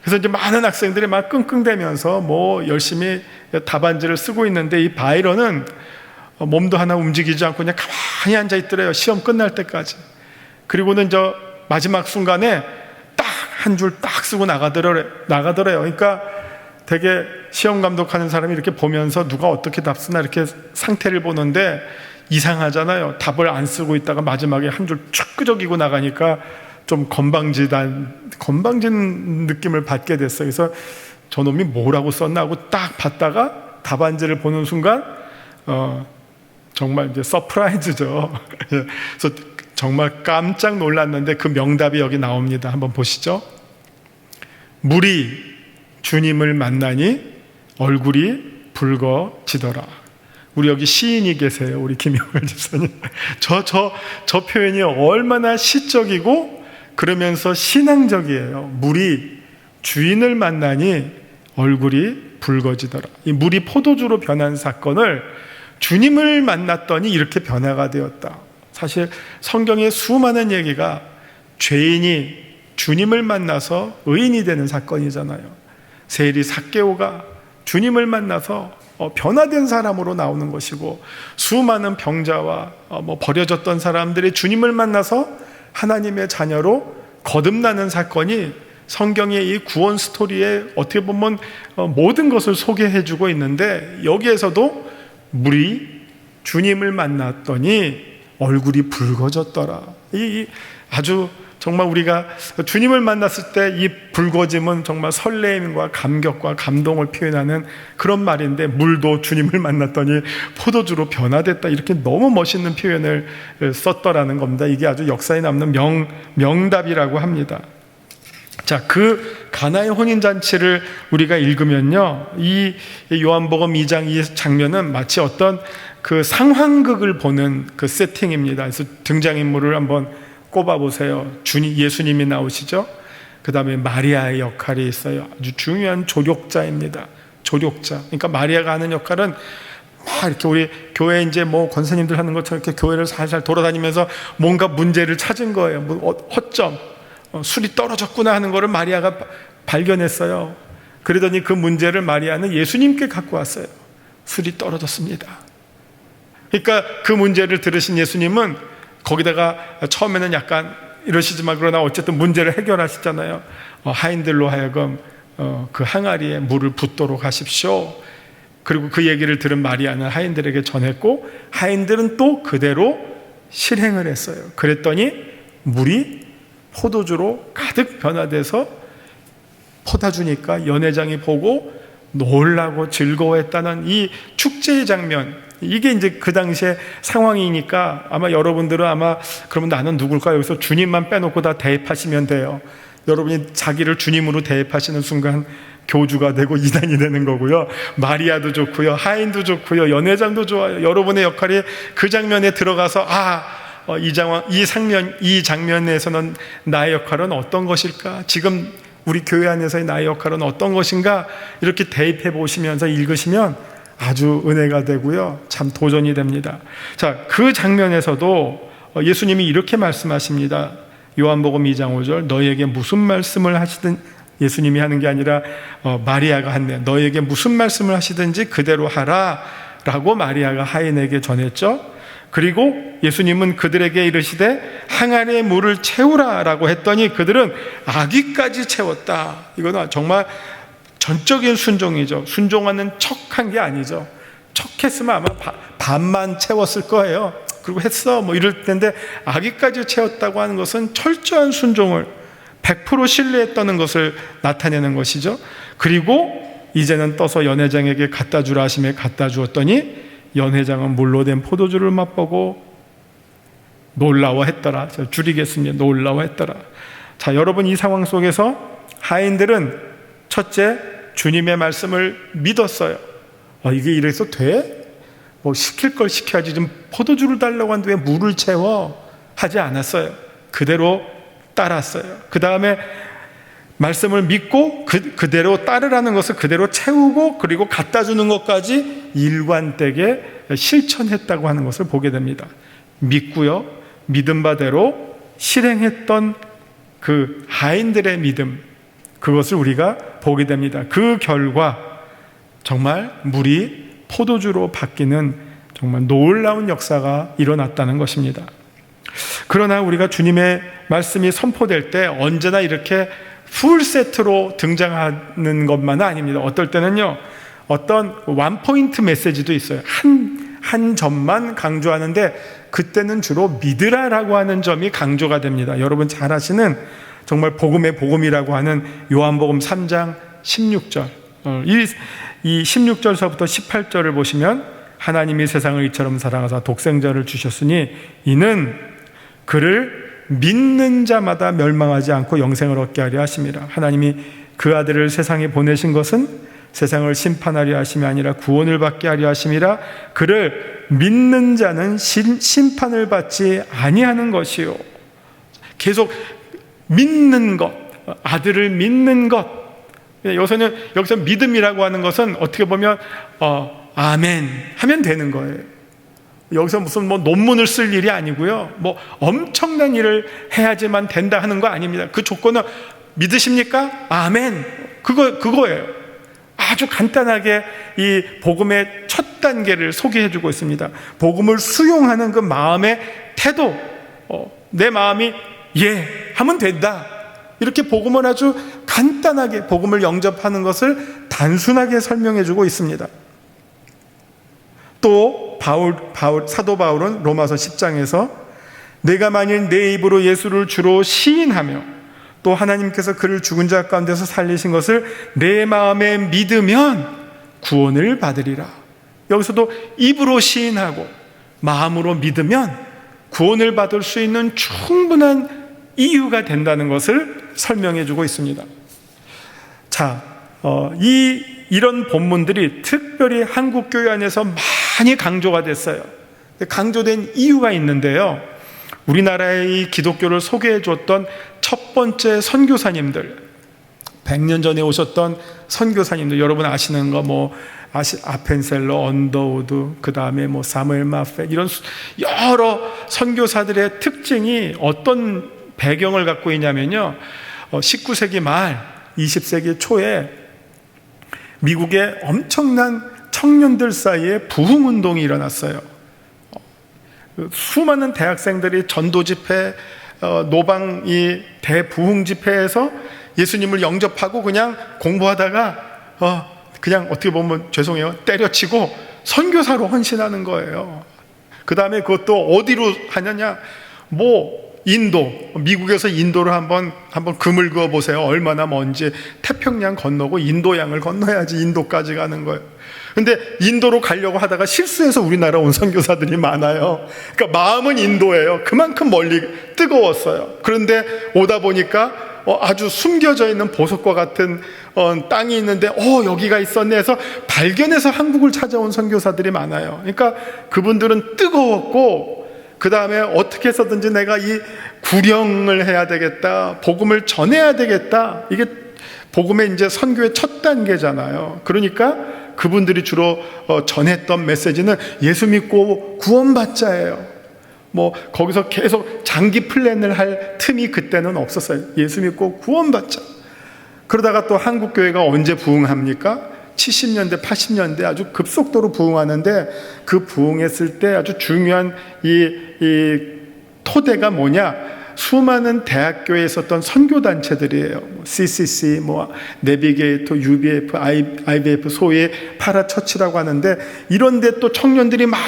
그래서 이제 많은 학생들이 막 끙끙대면서 뭐 열심히 답안지를 쓰고 있는데 이 바이런은 몸도 하나 움직이지 않고 그냥 가만히 앉아 있더래요. 시험 끝날 때까지. 그리고는 저 마지막 순간에 딱 한 줄 딱 쓰고 나가더래요. 그러니까 되게 시험 감독하는 사람이 이렇게 보면서 누가 어떻게 답 쓰나 이렇게 상태를 보는데 이상하잖아요. 답을 안 쓰고 있다가 마지막에 한 줄 쭉 끄적이고 나가니까 좀 건방진 느낌을 받게 됐어요. 그래서 저놈이 뭐라고 썼나 하고 딱 봤다가 답안지를 보는 순간 정말 이제 서프라이즈죠. 그래서 정말 깜짝 놀랐는데 그 명답이 여기 나옵니다. 한번 보시죠. 물이 주님을 만나니 얼굴이 붉어지더라. 우리 여기 시인이 계세요. 우리 김영걸 집사님. 저 표현이 얼마나 시적이고 그러면서 신앙적이에요. 물이 주인을 만나니 얼굴이 붉어지더라. 이 물이 포도주로 변한 사건을 주님을 만났더니 이렇게 변화가 되었다. 사실 성경의 수많은 얘기가 죄인이 주님을 만나서 의인이 되는 사건이잖아요. 세리 삭개오가 주님을 만나서 변화된 사람으로 나오는 것이고 수많은 병자와 버려졌던 사람들이 주님을 만나서 하나님의 자녀로 거듭나는 사건이 성경의 이 구원 스토리에 어떻게 보면 모든 것을 소개해주고 있는데 여기에서도 물이 주님을 만났더니 얼굴이 붉어졌더라. 이 아주 정말 우리가 주님을 만났을 때 이 붉어짐은 정말 설레임과 감격과 감동을 표현하는 그런 말인데 물도 주님을 만났더니 포도주로 변화됐다 이렇게 너무 멋있는 표현을 썼더라는 겁니다. 이게 아주 역사에 남는 명답이라고 합니다. 자, 그 가나의 혼인잔치를 우리가 읽으면요, 이 요한복음 2장 이 장면은 마치 어떤 그 상황극을 보는 그 세팅입니다. 그래서 등장인물을 한번 꼽아보세요. 예수님이 나오시죠. 그 다음에 마리아의 역할이 있어요. 아주 중요한 조력자입니다. 조력자. 그러니까 마리아가 하는 역할은 막 이렇게 우리 교회 이제 뭐 권사님들 하는 것처럼 이렇게 교회를 살살 돌아다니면서 뭔가 문제를 찾은 거예요. 뭐 허점, 술이 떨어졌구나 하는 거를 마리아가 발견했어요. 그러더니 그 문제를 마리아는 예수님께 갖고 왔어요. 술이 떨어졌습니다. 그러니까 그 문제를 들으신 예수님은 거기다가 처음에는 약간 이러시지만 그러나 어쨌든 문제를 해결하시잖아요. 하인들로 하여금 그 항아리에 물을 붓도록 하십시오. 그리고 그 얘기를 들은 마리아는 하인들에게 전했고 하인들은 또 그대로 실행을 했어요. 그랬더니 물이 포도주로 가득 변화돼서 퍼다 주니까 연회장이 보고 놀라고 즐거워했다는 이 축제의 장면, 이게 이제 그 당시의 상황이니까 아마 여러분들은 아마 그러면 나는 누굴까? 여기서 주님만 빼놓고 다 대입하시면 돼요. 여러분이 자기를 주님으로 대입하시는 순간 교주가 되고 이단이 되는 거고요. 마리아도 좋고요. 하인도 좋고요. 연회장도 좋아요. 여러분의 역할이 그 장면에 들어가서 이 장면에서는 나의 역할은 어떤 것일까? 지금 우리 교회 안에서의 나의 역할은 어떤 것인가? 이렇게 대입해 보시면서 읽으시면 아주 은혜가 되고요. 참 도전이 됩니다. 자, 그 장면에서도 예수님이 이렇게 말씀하십니다. 요한복음 2장 5절 너희에게 무슨 말씀을 하시든 예수님이 하는 게 아니라 마리아가 한대. 너희에게 무슨 말씀을 하시든지 그대로 하라 라고 마리아가 하인에게 전했죠. 그리고 예수님은 그들에게 이르시되 항아리에 물을 채우라 라고 했더니 그들은 아기까지 채웠다. 이거는 정말 전적인 순종이죠. 순종하는 척한 게 아니죠. 척했으면 아마 반만 채웠을 거예요. 그리고 했어 뭐 이럴 텐데 아기까지 채웠다고 하는 것은 철저한 순종을 100% 신뢰했다는 것을 나타내는 것이죠. 그리고 이제는 떠서 연회장에게 갖다 주라 하심에 갖다 주었더니 연회장은 물로 된 포도주를 맛보고 놀라워했더라. 제가 줄이겠습니다. 놀라워했더라. 자, 여러분 이 상황 속에서 하인들은 첫째 주님의 말씀을 믿었어요. 이게 이래서 돼? 뭐 시킬 걸 시켜야지. 좀 포도주를 달라고 하는데 왜 물을 채워? 하지 않았어요. 그대로 따랐어요. 그 다음에 말씀을 믿고 그대로 따르라는 것을 그대로 채우고 그리고 갖다 주는 것까지 일관되게 실천했다고 하는 것을 보게 됩니다. 믿고요. 믿은 바대로 실행했던 그 하인들의 믿음, 그것을 우리가 보게 됩니다. 그 결과 정말 물이 포도주로 바뀌는 정말 놀라운 역사가 일어났다는 것입니다. 그러나 우리가 주님의 말씀이 선포될 때 언제나 이렇게 풀세트로 등장하는 것만은 아닙니다. 어떨 때는요, 어떤 원포인트 메시지도 있어요. 한 점만 강조하는데 그때는 주로 믿으라라고 하는 점이 강조가 됩니다. 여러분 잘 아시는 정말 복음의 복음이라고 하는 요한복음 3장 16절. 이 16절서부터 18절을 보시면 하나님이 세상을 이처럼 사랑하사 독생자를 주셨으니 이는 그를 믿는 자마다 멸망하지 않고 영생을 얻게 하려 하심이라. 하나님이 그 아들을 세상에 보내신 것은 세상을 심판하려 하심이 아니라 구원을 받게 하려 하심이라. 그를 믿는 자는 심판을 받지 아니하는 것이요. 계속 믿는 것, 아들을 믿는 것. 여기서 믿음이라고 하는 것은 어떻게 보면 아멘 하면 되는 거예요. 여기서 무슨 논문을 쓸 일이 아니고요. 엄청난 일을 해야지만 된다 하는 거 아닙니다. 그 조건은 믿으십니까? 아멘. 그거예요. 아주 간단하게 이 복음의 첫 단계를 소개해 주고 있습니다. 복음을 수용하는 그 마음의 태도, 내 마음이 예 하면 된다. 이렇게 복음을 아주 간단하게 복음을 영접하는 것을 단순하게 설명해 주고 있습니다. 또 사도 바울은 로마서 10장에서 내가 만일 내 입으로 예수를 주로 시인하며 또 하나님께서 그를 죽은 자 가운데서 살리신 것을 내 마음에 믿으면 구원을 받으리라. 여기서도 입으로 시인하고 마음으로 믿으면 구원을 받을 수 있는 충분한 이유가 된다는 것을 설명해 주고 있습니다. 자, 이런 본문들이 특별히 한국교회 안에서 많이 강조가 됐어요. 강조된 이유가 있는데요. 우리나라의 이 기독교를 소개해 줬던 첫 번째 선교사님들, 100년 전에 오셨던 선교사님들, 여러분 아시는 거 아펜셀러, 언더우드, 그 다음에 사무엘 마페, 이런 여러 선교사들의 특징이 어떤 배경을 갖고 있냐면요, 19세기 말 20세기 초에 미국의 엄청난 청년들 사이에 부흥운동이 일어났어요. 수많은 대학생들이 전도 집회, 노방 이 대부흥 집회에서 예수님을 영접하고 그냥 공부하다가 그냥 어떻게 보면 죄송해요, 때려치고 선교사로 헌신하는 거예요. 그 다음에 그것도 어디로 하느냐, 인도, 미국에서 인도를 한번 금을 그어 보세요. 얼마나 먼지. 태평양 건너고 인도양을 건너야지 인도까지 가는 거예요. 근데 인도로 가려고 하다가 실수해서 우리나라 온 선교사들이 많아요. 그러니까 마음은 인도예요. 그만큼 멀리 뜨거웠어요. 그런데 오다 보니까 아주 숨겨져 있는 보석과 같은 땅이 있는데 여기가 있었네 해서 발견해서 한국을 찾아온 선교사들이 많아요. 그러니까 그분들은 뜨거웠고, 그 다음에 어떻게 해서든지 내가 이 구령을 해야 되겠다, 복음을 전해야 되겠다. 이게 복음의 이제 선교의 첫 단계잖아요. 그러니까 그분들이 주로 전했던 메시지는 예수 믿고 구원받자예요. 뭐 거기서 계속 장기 플랜을 할 틈이 그때는 없었어요. 예수 믿고 구원받자. 그러다가 또 한국 교회가 언제 부흥합니까? 70년대, 80년대 아주 급속도로 부흥하는데, 그 부흥했을 때 아주 중요한 이 토대가 뭐냐? 수많은 대학교에 있었던 선교단체들이에요. CCC, 내비게이터, UBF, IBF, 소위 파라처치라고 하는데, 이런데 또 청년들이 막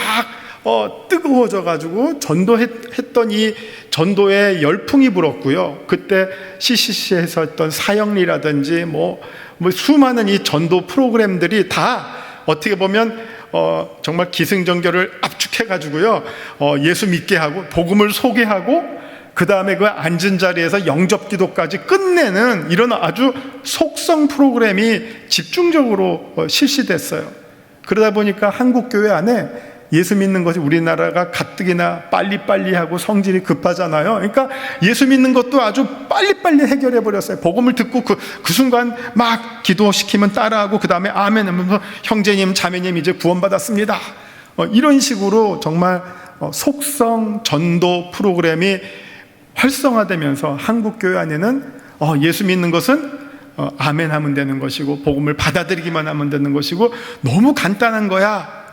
뜨거워져가지고 전도했던 이 전도의 열풍이 불었고요. 그때 CCC에서 했던 사형리라든지 수많은 이 전도 프로그램들이 다 어떻게 보면 정말 기승전결을 압축해가지고요, 예수 믿게 하고 복음을 소개하고 그 다음에 그 앉은 자리에서 영접기도까지 끝내는 이런 아주 속성 프로그램이 집중적으로 실시됐어요. 그러다 보니까 한국 교회 안에 예수 믿는 것이, 우리나라가 가뜩이나 빨리빨리 하고 성질이 급하잖아요. 그러니까 예수 믿는 것도 아주 빨리빨리 해결해 버렸어요. 복음을 듣고 그 순간 막 기도시키면 따라하고 그 다음에 아멘 하면서 형제님 자매님 이제 구원받았습니다. 이런 식으로 정말 속성 전도 프로그램이 활성화되면서 한국 교회 안에는 예수 믿는 것은 아멘 하면 되는 것이고 복음을 받아들이기만 하면 되는 것이고 너무 간단한 거야.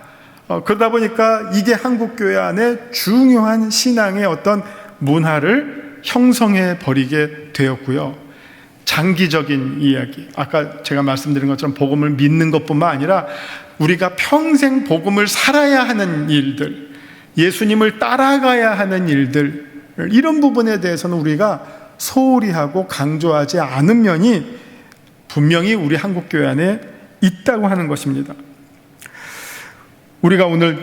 그러다 보니까 이게 한국 교회 안에 중요한 신앙의 어떤 문화를 형성해 버리게 되었고요. 장기적인 이야기, 아까 제가 말씀드린 것처럼 복음을 믿는 것뿐만 아니라 우리가 평생 복음을 살아야 하는 일들, 예수님을 따라가야 하는 일들, 이런 부분에 대해서는 우리가 소홀히 하고 강조하지 않은 면이 분명히 우리 한국 교회 안에 있다고 하는 것입니다. 우리가 오늘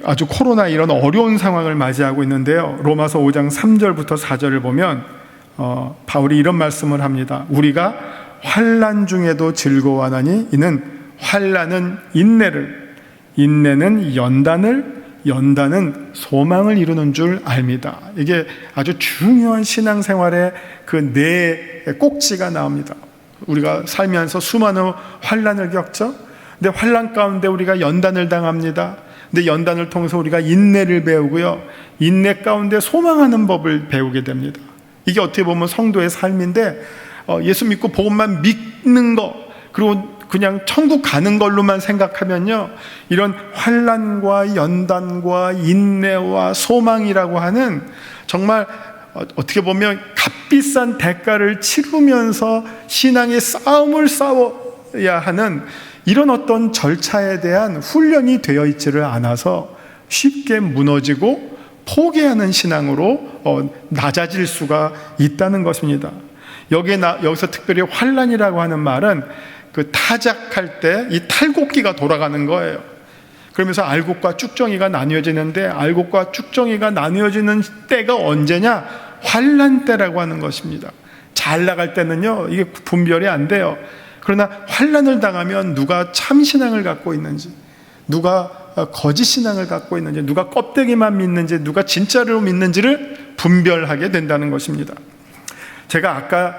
아주 코로나 이런 어려운 상황을 맞이하고 있는데요, 로마서 5장 3절부터 4절을 보면 바울이 이런 말씀을 합니다. 우리가 환난 중에도 즐거워하나니 이는 환난은 인내를, 인내는 연단은 소망을 이루는 줄 압니다. 이게 아주 중요한 신앙생활의 그 네 꼭지가 나옵니다. 우리가 살면서 수많은 환난을 겪죠. 근데 환난 가운데 우리가 연단을 당합니다. 근데 연단을 통해서 우리가 인내를 배우고요, 인내 가운데 소망하는 법을 배우게 됩니다. 이게 어떻게 보면 성도의 삶인데, 예수 믿고 복음만 믿는 거, 그리고 그냥 천국 가는 걸로만 생각하면요, 이런 환난과 연단과 인내와 소망이라고 하는 정말 어떻게 보면 값비싼 대가를 치르면서 신앙의 싸움을 싸워야 하는 이런 어떤 절차에 대한 훈련이 되어 있지를 않아서 쉽게 무너지고 포기하는 신앙으로 낮아질 수가 있다는 것입니다. 여기서 특별히 환난이라고 하는 말은 그 타작할 때 이 탈곡기가 돌아가는 거예요. 그러면서 알곡과 쭉정이가 나뉘어지는데, 알곡과 쭉정이가 나뉘어지는 때가 언제냐? 환난 때라고 하는 것입니다. 잘 나갈 때는요, 이게 분별이 안 돼요. 그러나 환난을 당하면 누가 참신앙을 갖고 있는지, 누가 거짓신앙을 갖고 있는지, 누가 껍데기만 믿는지, 누가 진짜로 믿는지를 분별하게 된다는 것입니다. 제가 아까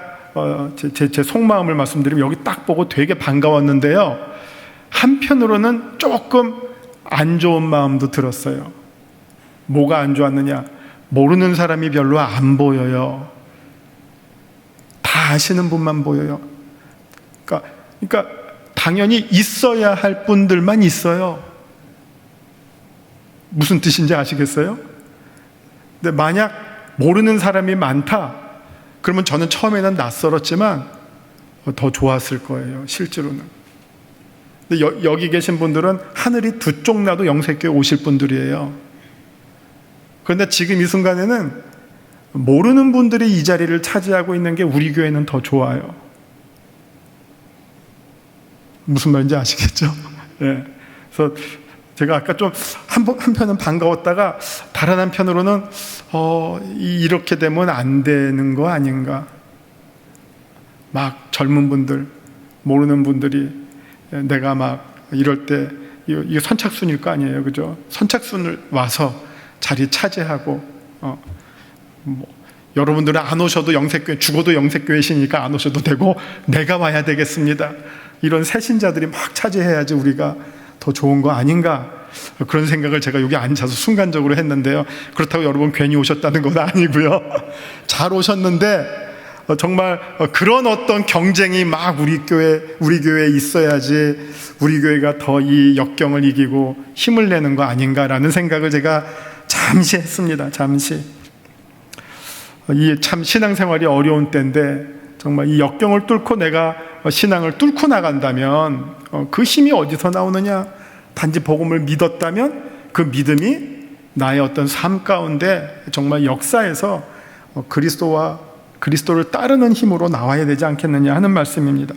제 속마음을 말씀드리면 여기 딱 보고 되게 반가웠는데요, 한편으로는 조금 안 좋은 마음도 들었어요. 뭐가 안 좋았느냐? 모르는 사람이 별로 안 보여요. 다 아시는 분만 보여요. 그러니까 당연히 있어야 할 분들만 있어요. 무슨 뜻인지 아시겠어요? 근데 만약 모르는 사람이 많다, 그러면 저는 처음에는 낯설었지만 더 좋았을 거예요, 실제로는. 근데 여기 계신 분들은 하늘이 두 쪽 나도 영세교회 오실 분들이에요. 그런데 지금 이 순간에는 모르는 분들이 이 자리를 차지하고 있는 게 우리 교회는 더 좋아요. 무슨 말인지 아시겠죠? 예. 그래서 제가 아까 좀 한편은 반가웠다가 다른 한편으로는 이렇게 되면 안 되는 거 아닌가. 막 젊은 분들, 모르는 분들이 내가 막 이럴 때 이거 선착순일 거 아니에요, 그죠? 선착순을 와서 자리 차지하고 여러분들은 안 오셔도 영색교회, 죽어도 영색교회시니까 안 오셔도 되고 내가 와야 되겠습니다. 이런 새신자들이 막 차지해야지 우리가 더 좋은 거 아닌가, 그런 생각을 제가 여기 앉아서 순간적으로 했는데요. 그렇다고 여러분 괜히 오셨다는 건 아니고요. 잘 오셨는데 정말 그런 어떤 경쟁이 막 우리 교회에 있어야지 우리 교회가 더 이 역경을 이기고 힘을 내는 거 아닌가라는 생각을 제가 잠시 했습니다. 잠시. 이 참 신앙생활이 어려운 때인데 정말 이 역경을 뚫고 내가 신앙을 뚫고 나간다면 그 힘이 어디서 나오느냐? 단지 복음을 믿었다면 그 믿음이 나의 어떤 삶 가운데 정말 역사에서 그리스도를 따르는 힘으로 나와야 되지 않겠느냐 하는 말씀입니다.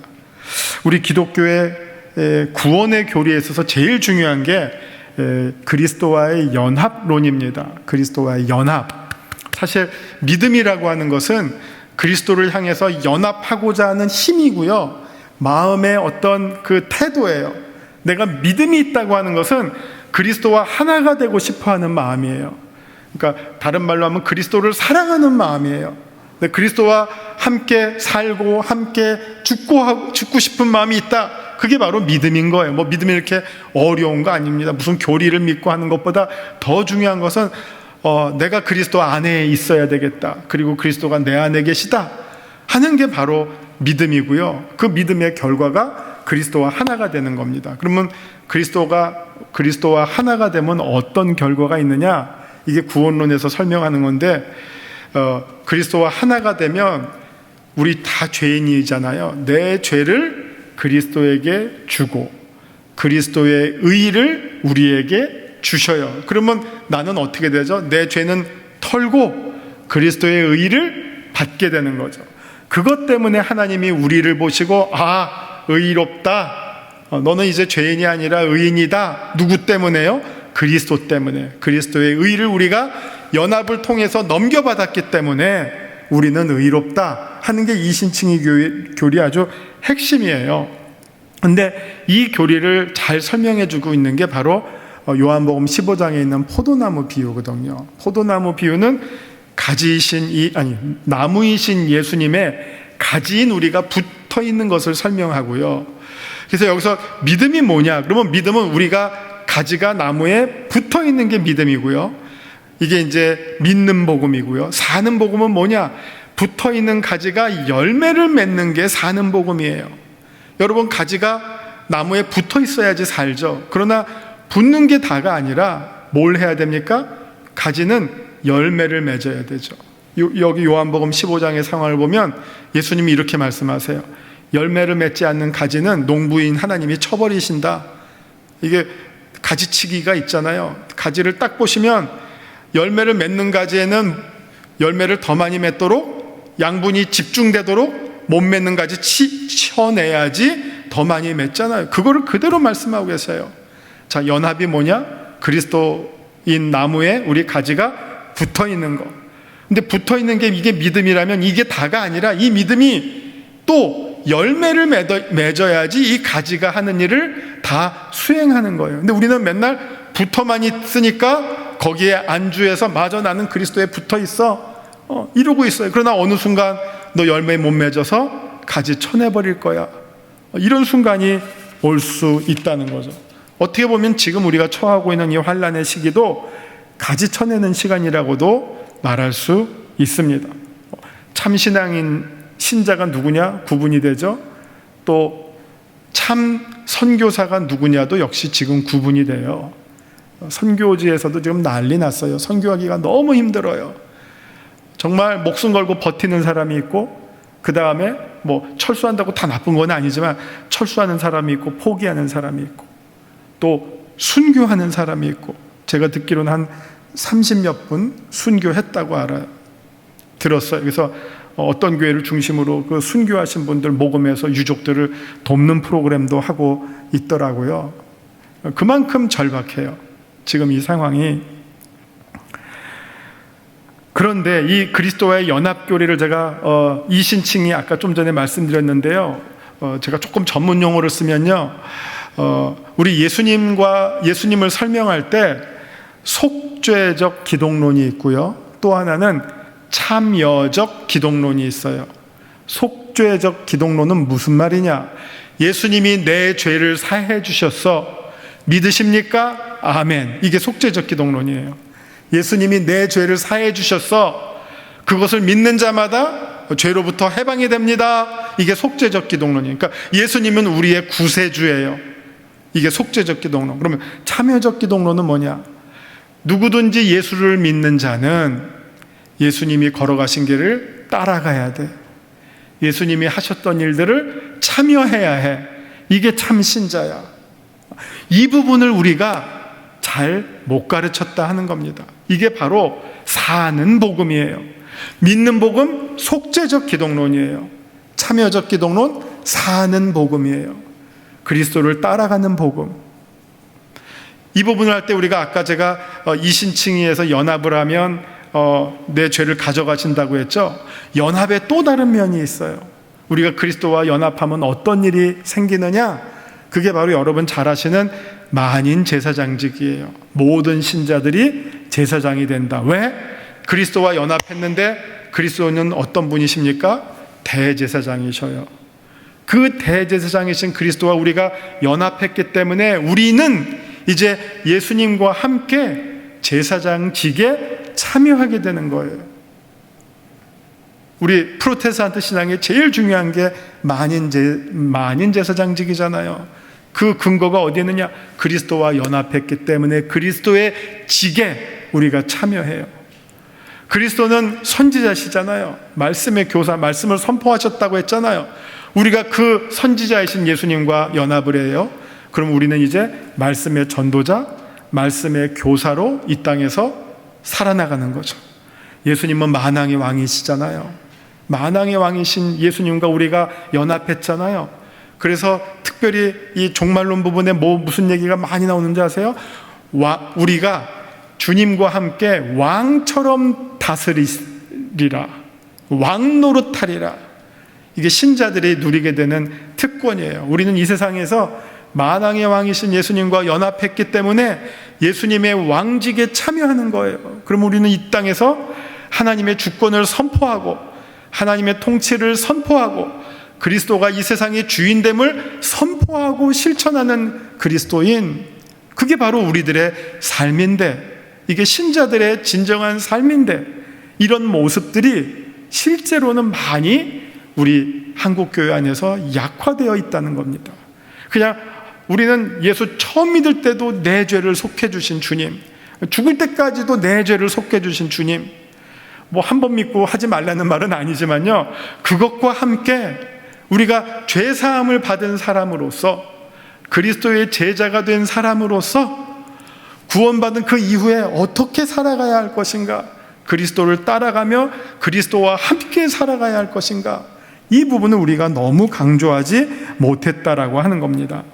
우리 기독교의 구원의 교리에 있어서 제일 중요한 게 그리스도와의 연합론입니다. 그리스도와의 연합. 사실 믿음이라고 하는 것은 그리스도를 향해서 연합하고자 하는 힘이고요, 마음의 어떤 그 태도예요. 내가 믿음이 있다고 하는 것은 그리스도와 하나가 되고 싶어하는 마음이에요. 그러니까 다른 말로 하면 그리스도를 사랑하는 마음이에요. 그리스도와 함께 살고 함께 죽고 싶은 마음이 있다. 그게 바로 믿음인 거예요. 믿음이 이렇게 어려운 거 아닙니다. 무슨 교리를 믿고 하는 것보다 더 중요한 것은 내가 그리스도 안에 있어야 되겠다. 그리고 그리스도가 내 안에 계시다 하는 게 바로 믿음이고요. 그 믿음의 결과가 그리스도와 하나가 되는 겁니다. 그러면 그리스도와 하나가 되면 어떤 결과가 있느냐? 이게 구원론에서 설명하는 건데, 그리스도와 하나가 되면 우리 다 죄인이잖아요. 내 죄를 그리스도에게 주고 그리스도의 의를 우리에게 주셔요. 그러면 나는 어떻게 되죠? 내 죄는 털고 그리스도의 의를 받게 되는 거죠. 그것 때문에 하나님이 우리를 보시고 의롭다, 너는 이제 죄인이 아니라 의인이다. 누구 때문에요? 그리스도 때문에. 그리스도의 의를 우리가 연합을 통해서 넘겨받았기 때문에 우리는 의롭다 하는 게 이신칭의 교리 아주 핵심이에요. 근데 이 교리를 잘 설명해 주고 있는 게 바로 요한복음 15장에 있는 포도나무 비유거든요. 포도나무 비유는 나무이신 예수님의 가지인 우리가 붙어 있는 것을 설명하고요. 그래서 여기서 믿음이 뭐냐? 그러면 믿음은 우리가 가지가 나무에 붙어 있는 게 믿음이고요. 이게 이제 믿는 복음이고요. 사는 복음은 뭐냐? 붙어 있는 가지가 열매를 맺는 게 사는 복음이에요. 여러분, 가지가 나무에 붙어 있어야지 살죠. 그러나 붙는 게 다가 아니라 뭘 해야 됩니까? 가지는 열매를 맺어야 되죠. 여기 요한복음 15장의 상황을 보면 예수님이 이렇게 말씀하세요. 열매를 맺지 않는 가지는 농부인 하나님이 쳐버리신다. 이게 가지치기가 있잖아요. 가지를 딱 보시면 열매를 맺는 가지에는 열매를 더 많이 맺도록 양분이 집중되도록 못 맺는 가지 쳐내야지 더 많이 맺잖아요. 그거를 그대로 말씀하고 계세요. 자, 연합이 뭐냐? 그리스도인 나무에 우리 가지가 붙어 있는 거. 근데 붙어 있는 게 이게 믿음이라면 이게 다가 아니라 이 믿음이 또 열매를 맺어야지 이 가지가 하는 일을 다 수행하는 거예요. 근데 우리는 맨날 붙어만 있으니까 거기에 안주해서 마저 나는 그리스도에 붙어 있어 이러고 있어요. 그러나 어느 순간 너 열매 못 맺어서 가지 쳐내버릴 거야. 이런 순간이 올 수 있다는 거죠. 어떻게 보면 지금 우리가 처하고 있는 이 환난의 시기도 가지 쳐내는 시간이라고도 말할 수 있습니다. 참신앙인 신자가 누구냐 구분이 되죠. 또 참 선교사가 누구냐도 역시 지금 구분이 돼요. 선교지에서도 지금 난리 났어요. 선교하기가 너무 힘들어요. 정말 목숨 걸고 버티는 사람이 있고, 그 다음에 철수한다고 다 나쁜 건 아니지만 철수하는 사람이 있고 포기하는 사람이 있고 또 순교하는 사람이 있고, 제가 듣기로는 한 30몇 분 순교했다고 들었어요. 그래서 어떤 교회를 중심으로 그 순교하신 분들 모금해서 유족들을 돕는 프로그램도 하고 있더라고요. 그만큼 절박해요. 지금 이 상황이. 그런데 이 그리스도와의 연합교리를 제가 이신칭이 아까 좀 전에 말씀드렸는데요. 제가 조금 전문 용어를 쓰면요. 우리 예수님을 설명할 때 속죄적 기독론이 있고요. 또 하나는 참여적 기독론이 있어요. 속죄적 기독론은 무슨 말이냐? 예수님이 내 죄를 사해 주셨어. 믿으십니까? 아멘. 이게 속죄적 기독론이에요. 예수님이 내 죄를 사해 주셨어. 그것을 믿는 자마다 죄로부터 해방이 됩니다. 이게 속죄적 기독론이에요. 그러니까 예수님은 우리의 구세주예요. 이게 속죄적 기독론. 그러면 참여적 기독론은 뭐냐? 누구든지 예수를 믿는 자는 예수님이 걸어가신 길을 따라가야 돼. 예수님이 하셨던 일들을 참여해야 해. 이게 참 신자야. 이 부분을 우리가 잘 못 가르쳤다 하는 겁니다. 이게 바로 사는 복음이에요. 믿는 복음, 속죄적 기독론이에요. 참여적 기독론, 사는 복음이에요. 그리스도를 따라가는 복음. 이 부분을 할 때 우리가 아까 제가 이신칭의에서 연합을 하면 내 죄를 가져가신다고 했죠. 연합의 또 다른 면이 있어요. 우리가 그리스도와 연합하면 어떤 일이 생기느냐? 그게 바로 여러분 잘 아시는 만인 제사장직이에요. 모든 신자들이 제사장이 된다. 왜? 그리스도와 연합했는데 그리스도는 어떤 분이십니까? 대제사장이셔요. 그 대제사장이신 그리스도와 우리가 연합했기 때문에 우리는 이제 예수님과 함께 제사장직에 참여하게 되는 거예요. 우리 프로테스탄트 신앙의 제일 중요한 게 만인 제사장직이잖아요. 그 근거가 어디 있느냐? 그리스도와 연합했기 때문에 그리스도의 직에 우리가 참여해요. 그리스도는 선지자시잖아요. 말씀의 교사, 말씀을 선포하셨다고 했잖아요. 우리가 그 선지자이신 예수님과 연합을 해요. 그럼 우리는 이제 말씀의 전도자, 말씀의 교사로 이 땅에서 살아나가는 거죠. 예수님은 만왕의 왕이시잖아요. 만왕의 왕이신 예수님과 우리가 연합했잖아요. 그래서 특별히 이 종말론 부분에 무슨 얘기가 많이 나오는지 아세요? 우리가 주님과 함께 왕처럼 다스리리라, 왕 노릇하리라. 이게 신자들이 누리게 되는 특권이에요. 우리는 이 세상에서 만왕의 왕이신 예수님과 연합했기 때문에 예수님의 왕직에 참여하는 거예요. 그럼 우리는 이 땅에서 하나님의 주권을 선포하고 하나님의 통치를 선포하고 그리스도가 이 세상의 주인됨을 선포하고 실천하는 그리스도인, 그게 바로 우리들의 삶인데, 이게 신자들의 진정한 삶인데, 이런 모습들이 실제로는 많이 우리 한국교회 안에서 약화되어 있다는 겁니다. 그냥 우리는 예수 처음 믿을 때도 내 죄를 속해주신 주님, 죽을 때까지도 내 죄를 속해주신 주님, 뭐 한 번 믿고 하지 말라는 말은 아니지만요, 그것과 함께 우리가 죄사함을 받은 사람으로서, 그리스도의 제자가 된 사람으로서 구원받은 그 이후에 어떻게 살아가야 할 것인가, 그리스도를 따라가며 그리스도와 함께 살아가야 할 것인가, 이 부분을 우리가 너무 강조하지 못했다라고 하는 겁니다.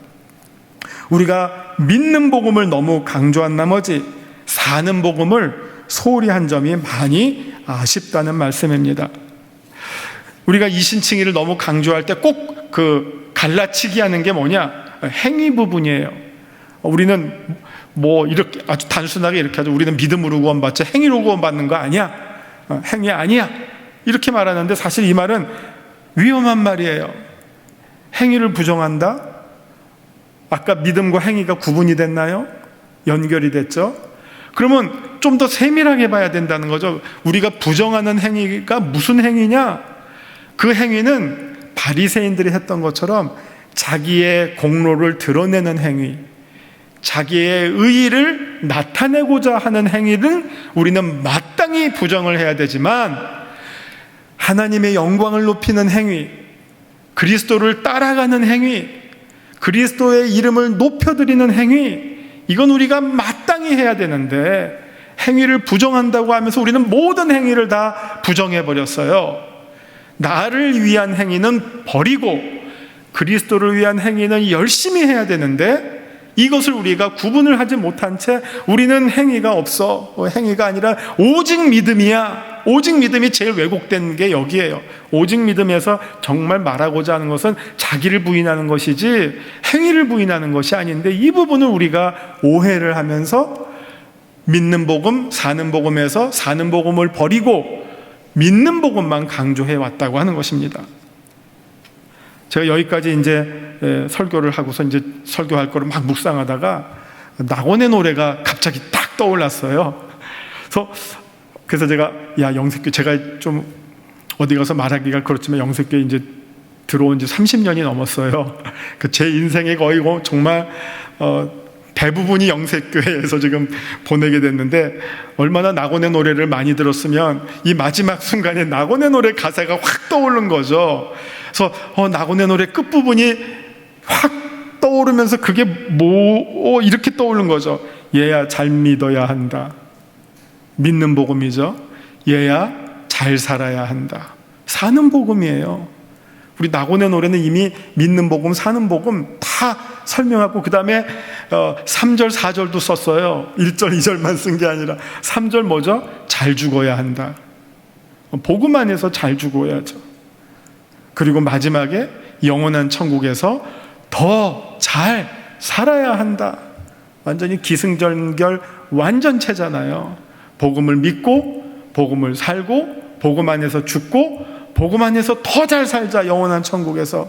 우리가 믿는 복음을 너무 강조한 나머지 사는 복음을 소홀히 한 점이 많이 아쉽다는 말씀입니다. 우리가 이신칭의를 너무 강조할 때 꼭 그 갈라치기 하는 게 뭐냐? 행위 부분이에요. 우리는 뭐 이렇게 아주 단순하게 이렇게 하죠. 우리는 믿음으로 구원받지 행위로 구원받는 거 아니야. 행위 아니야. 이렇게 말하는데 사실 이 말은 위험한 말이에요. 행위를 부정한다? 아까 믿음과 행위가 구분이 됐나요? 연결이 됐죠? 그러면 좀 더 세밀하게 봐야 된다는 거죠. 우리가 부정하는 행위가 무슨 행위냐? 그 행위는 바리새인들이 했던 것처럼 자기의 공로를 드러내는 행위, 자기의 의의를 나타내고자 하는 행위는 우리는 마땅히 부정을 해야 되지만, 하나님의 영광을 높이는 행위, 그리스도를 따라가는 행위, 그리스도의 이름을 높여드리는 행위, 이건 우리가 마땅히 해야 되는데 행위를 부정한다고 하면서 우리는 모든 행위를 다 부정해버렸어요. 나를 위한 행위는 버리고 그리스도를 위한 행위는 열심히 해야 되는데 이것을 우리가 구분을 하지 못한 채 우리는 행위가 없어, 행위가 아니라 오직 믿음이야. 오직 믿음이 제일 왜곡된 게 여기에요. 오직 믿음에서 정말 말하고자 하는 것은 자기를 부인하는 것이지 행위를 부인하는 것이 아닌데, 이 부분을 우리가 오해를 하면서 믿는 복음, 사는 복음에서 사는 복음을 버리고 믿는 복음만 강조해 왔다고 하는 것입니다. 제가 여기까지 이제 설교를 하고서 이제 설교할 거를 막 묵상하다가 낙원의 노래가 갑자기 딱 떠올랐어요. 그래서 제가, 야, 영색교, 제가 좀 어디 가서 말하기가 그렇지만 영색교에 이제 들어온 지 30년이 넘었어요. 제 인생의 거의 정말 대부분이 영색교회에서 지금 보내게 됐는데, 얼마나 낙원의 노래를 많이 들었으면 이 마지막 순간에 낙원의 노래 가사가 확 떠오른 거죠. 그래서 낙원의 노래 끝부분이 확 떠오르면서 그게 이렇게 떠오른 거죠. 얘야 잘 믿어야 한다. 믿는 복음이죠. 얘야 잘 살아야 한다. 사는 복음이에요. 우리 낙원의 노래는 이미 믿는 복음, 사는 복음 다 설명하고, 그 다음에 3절, 4절도 썼어요. 1절, 2절만 쓴 게 아니라 3절 뭐죠? 잘 죽어야 한다. 복음 안에서 잘 죽어야죠. 그리고 마지막에 영원한 천국에서 더 잘 살아야 한다. 완전히 기승전결 완전체잖아요. 복음을 믿고, 복음을 살고, 복음 안에서 죽고, 복음 안에서 더 잘 살자, 영원한 천국에서.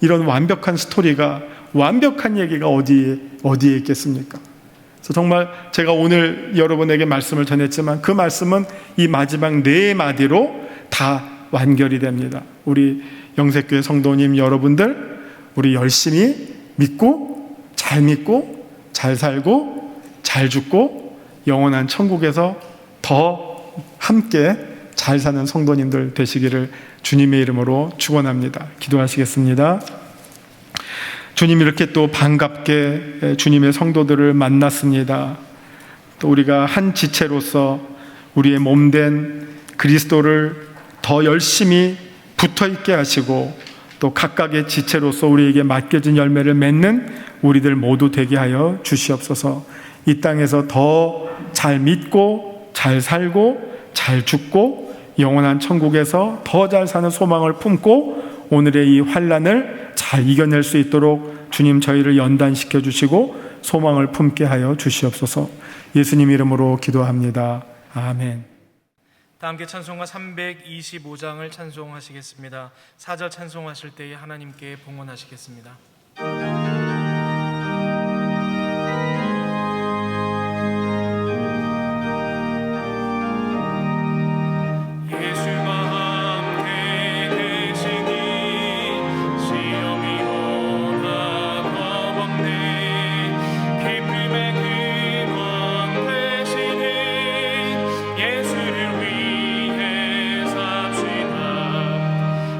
이런 완벽한 스토리가, 완벽한 얘기가 어디에 있겠습니까? 그래서 정말 제가 오늘 여러분에게 말씀을 전했지만 그 말씀은 이 마지막 4마디로 다 완결이 됩니다. 우리 영색교회 성도님 여러분들, 우리 열심히 믿고, 잘 살고, 잘 죽고, 영원한 천국에서 더 함께 잘 사는 성도님들 되시기를 주님의 이름으로 축원합니다. 기도하시겠습니다. 주님, 이렇게 또 반갑게 주님의 성도들을 만났습니다. 또 우리가 한 지체로서 우리의 몸된 그리스도를 더 열심히 붙어있게 하시고, 또 각각의 지체로서 우리에게 맡겨진 열매를 맺는 우리들 모두 되게 하여 주시옵소서. 이 땅에서 더 잘 믿고, 잘 살고, 잘 죽고, 영원한 천국에서 더 잘 사는 소망을 품고 오늘의 이 환난을 잘 이겨낼 수 있도록 주님 저희를 연단시켜 주시고 소망을 품게 하여 주시옵소서. 예수님 이름으로 기도합니다. 아멘. 다 함께 찬송가 325장을 찬송하시겠습니다. 4절 찬송하실 때에 하나님께 봉헌하시겠습니다.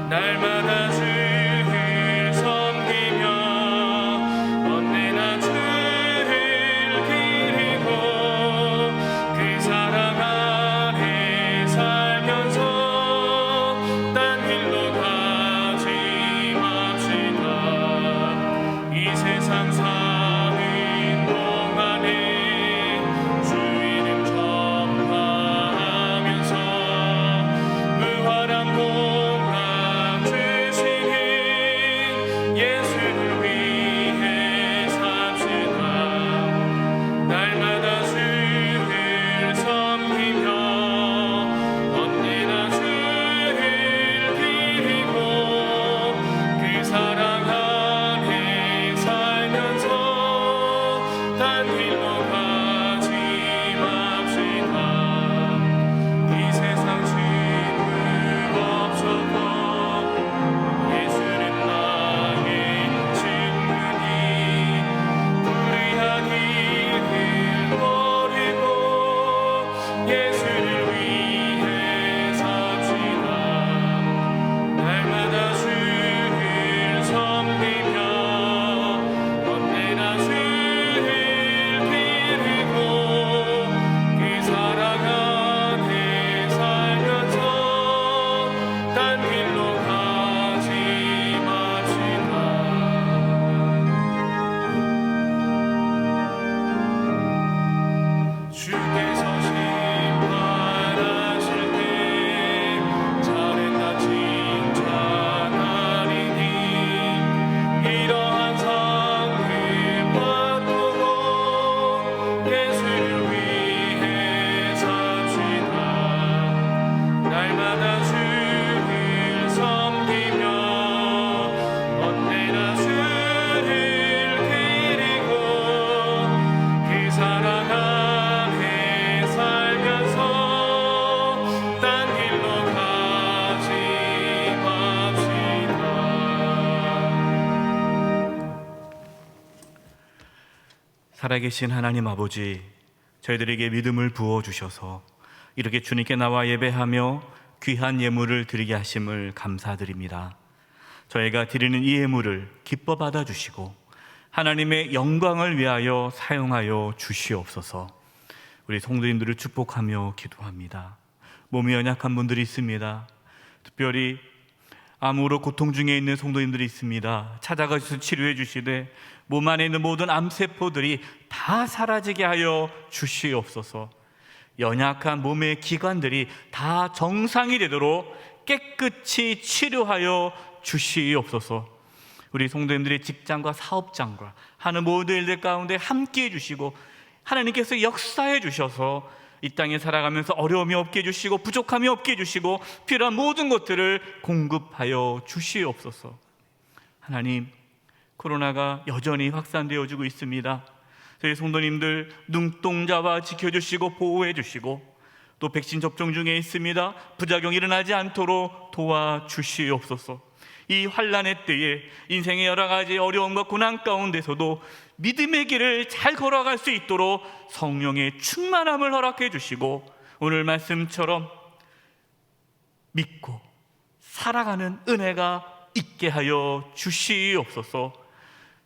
날마다 주를 섬기며 살아계신 하나님 아버지, 저희들에게 믿음을 부어주셔서 이렇게 주님께 나와 예배하며 귀한 예물을 드리게 하심을 감사드립니다. 저희가 드리는 이 예물을 기뻐 받아주시고 하나님의 영광을 위하여 사용하여 주시옵소서. 우리 성도님들을 축복하며 기도합니다. 몸이 연약한 분들이 있습니다. 특별히 암으로 고통 중에 있는 성도님들이 있습니다. 찾아가셔서 치료해 주시되 몸 안에 있는 모든 암세포들이 다 사라지게 하여 주시옵소서. 연약한 몸의 기관들이 다 정상이 되도록 깨끗이 치료하여 주시옵소서. 우리 성도님들의 직장과 사업장과 하는 모든 일들 가운데 함께해 주시고 하나님께서 역사해 주셔서 이 땅에 살아가면서 어려움이 없게 해주시고 부족함이 없게 해주시고 필요한 모든 것들을 공급하여 주시옵소서. 하나님, 코로나가 여전히 확산되어지고 있습니다. 저희 성도님들 눈동자와 지켜주시고 보호해 주시고 또 백신 접종 중에 있습니다. 부작용이 일어나지 않도록 도와주시옵소서. 이 환난의 때에 인생의 여러 가지 어려움과 고난 가운데서도 믿음의 길을 잘 걸어갈 수 있도록 성령의 충만함을 허락해 주시고 오늘 말씀처럼 믿고 살아가는 은혜가 있게 하여 주시옵소서.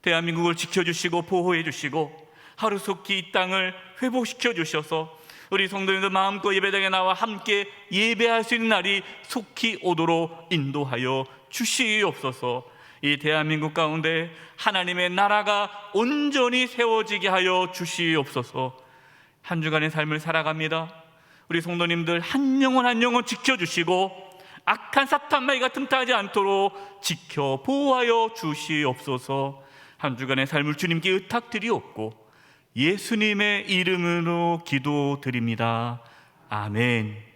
대한민국을 지켜주시고 보호해 주시고 하루속히 이 땅을 회복시켜 주셔서 우리 성도님들 마음껏 예배당에 나와 함께 예배할 수 있는 날이 속히 오도록 인도하여 주시옵소서. 이 대한민국 가운데 하나님의 나라가 온전히 세워지게 하여 주시옵소서. 한 주간의 삶을 살아갑니다. 우리 성도님들 한 영혼 한 영혼 지켜주시고 악한 사탄 마귀가 틈타지 않도록 지켜 보호하여 주시옵소서. 한 주간의 삶을 주님께 의탁드리옵고 예수님의 이름으로 기도드립니다. 아멘.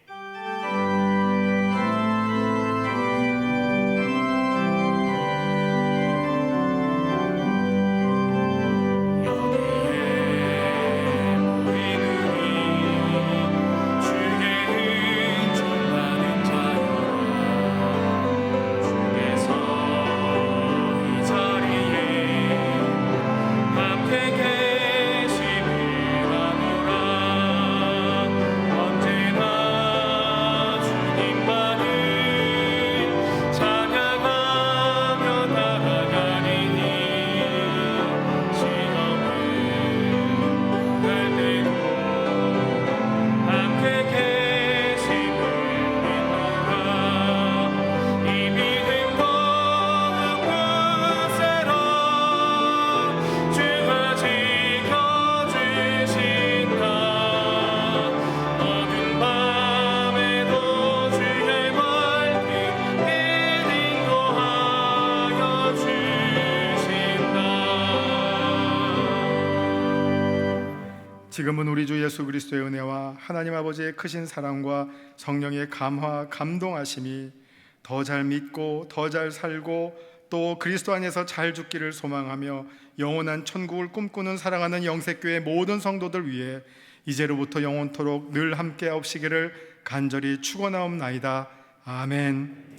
지금은 우리 주 예수 그리스도의 은혜와 하나님 아버지의 크신 사랑과 성령의 감화 감동하심이 더 잘 믿고 더 잘 살고 또 그리스도 안에서 잘 죽기를 소망하며 영원한 천국을 꿈꾸는 사랑하는 영색교회 모든 성도들 위해 이제로부터 영원토록 늘 함께 하옵시기를 간절히 축원하옵나이다. 아멘.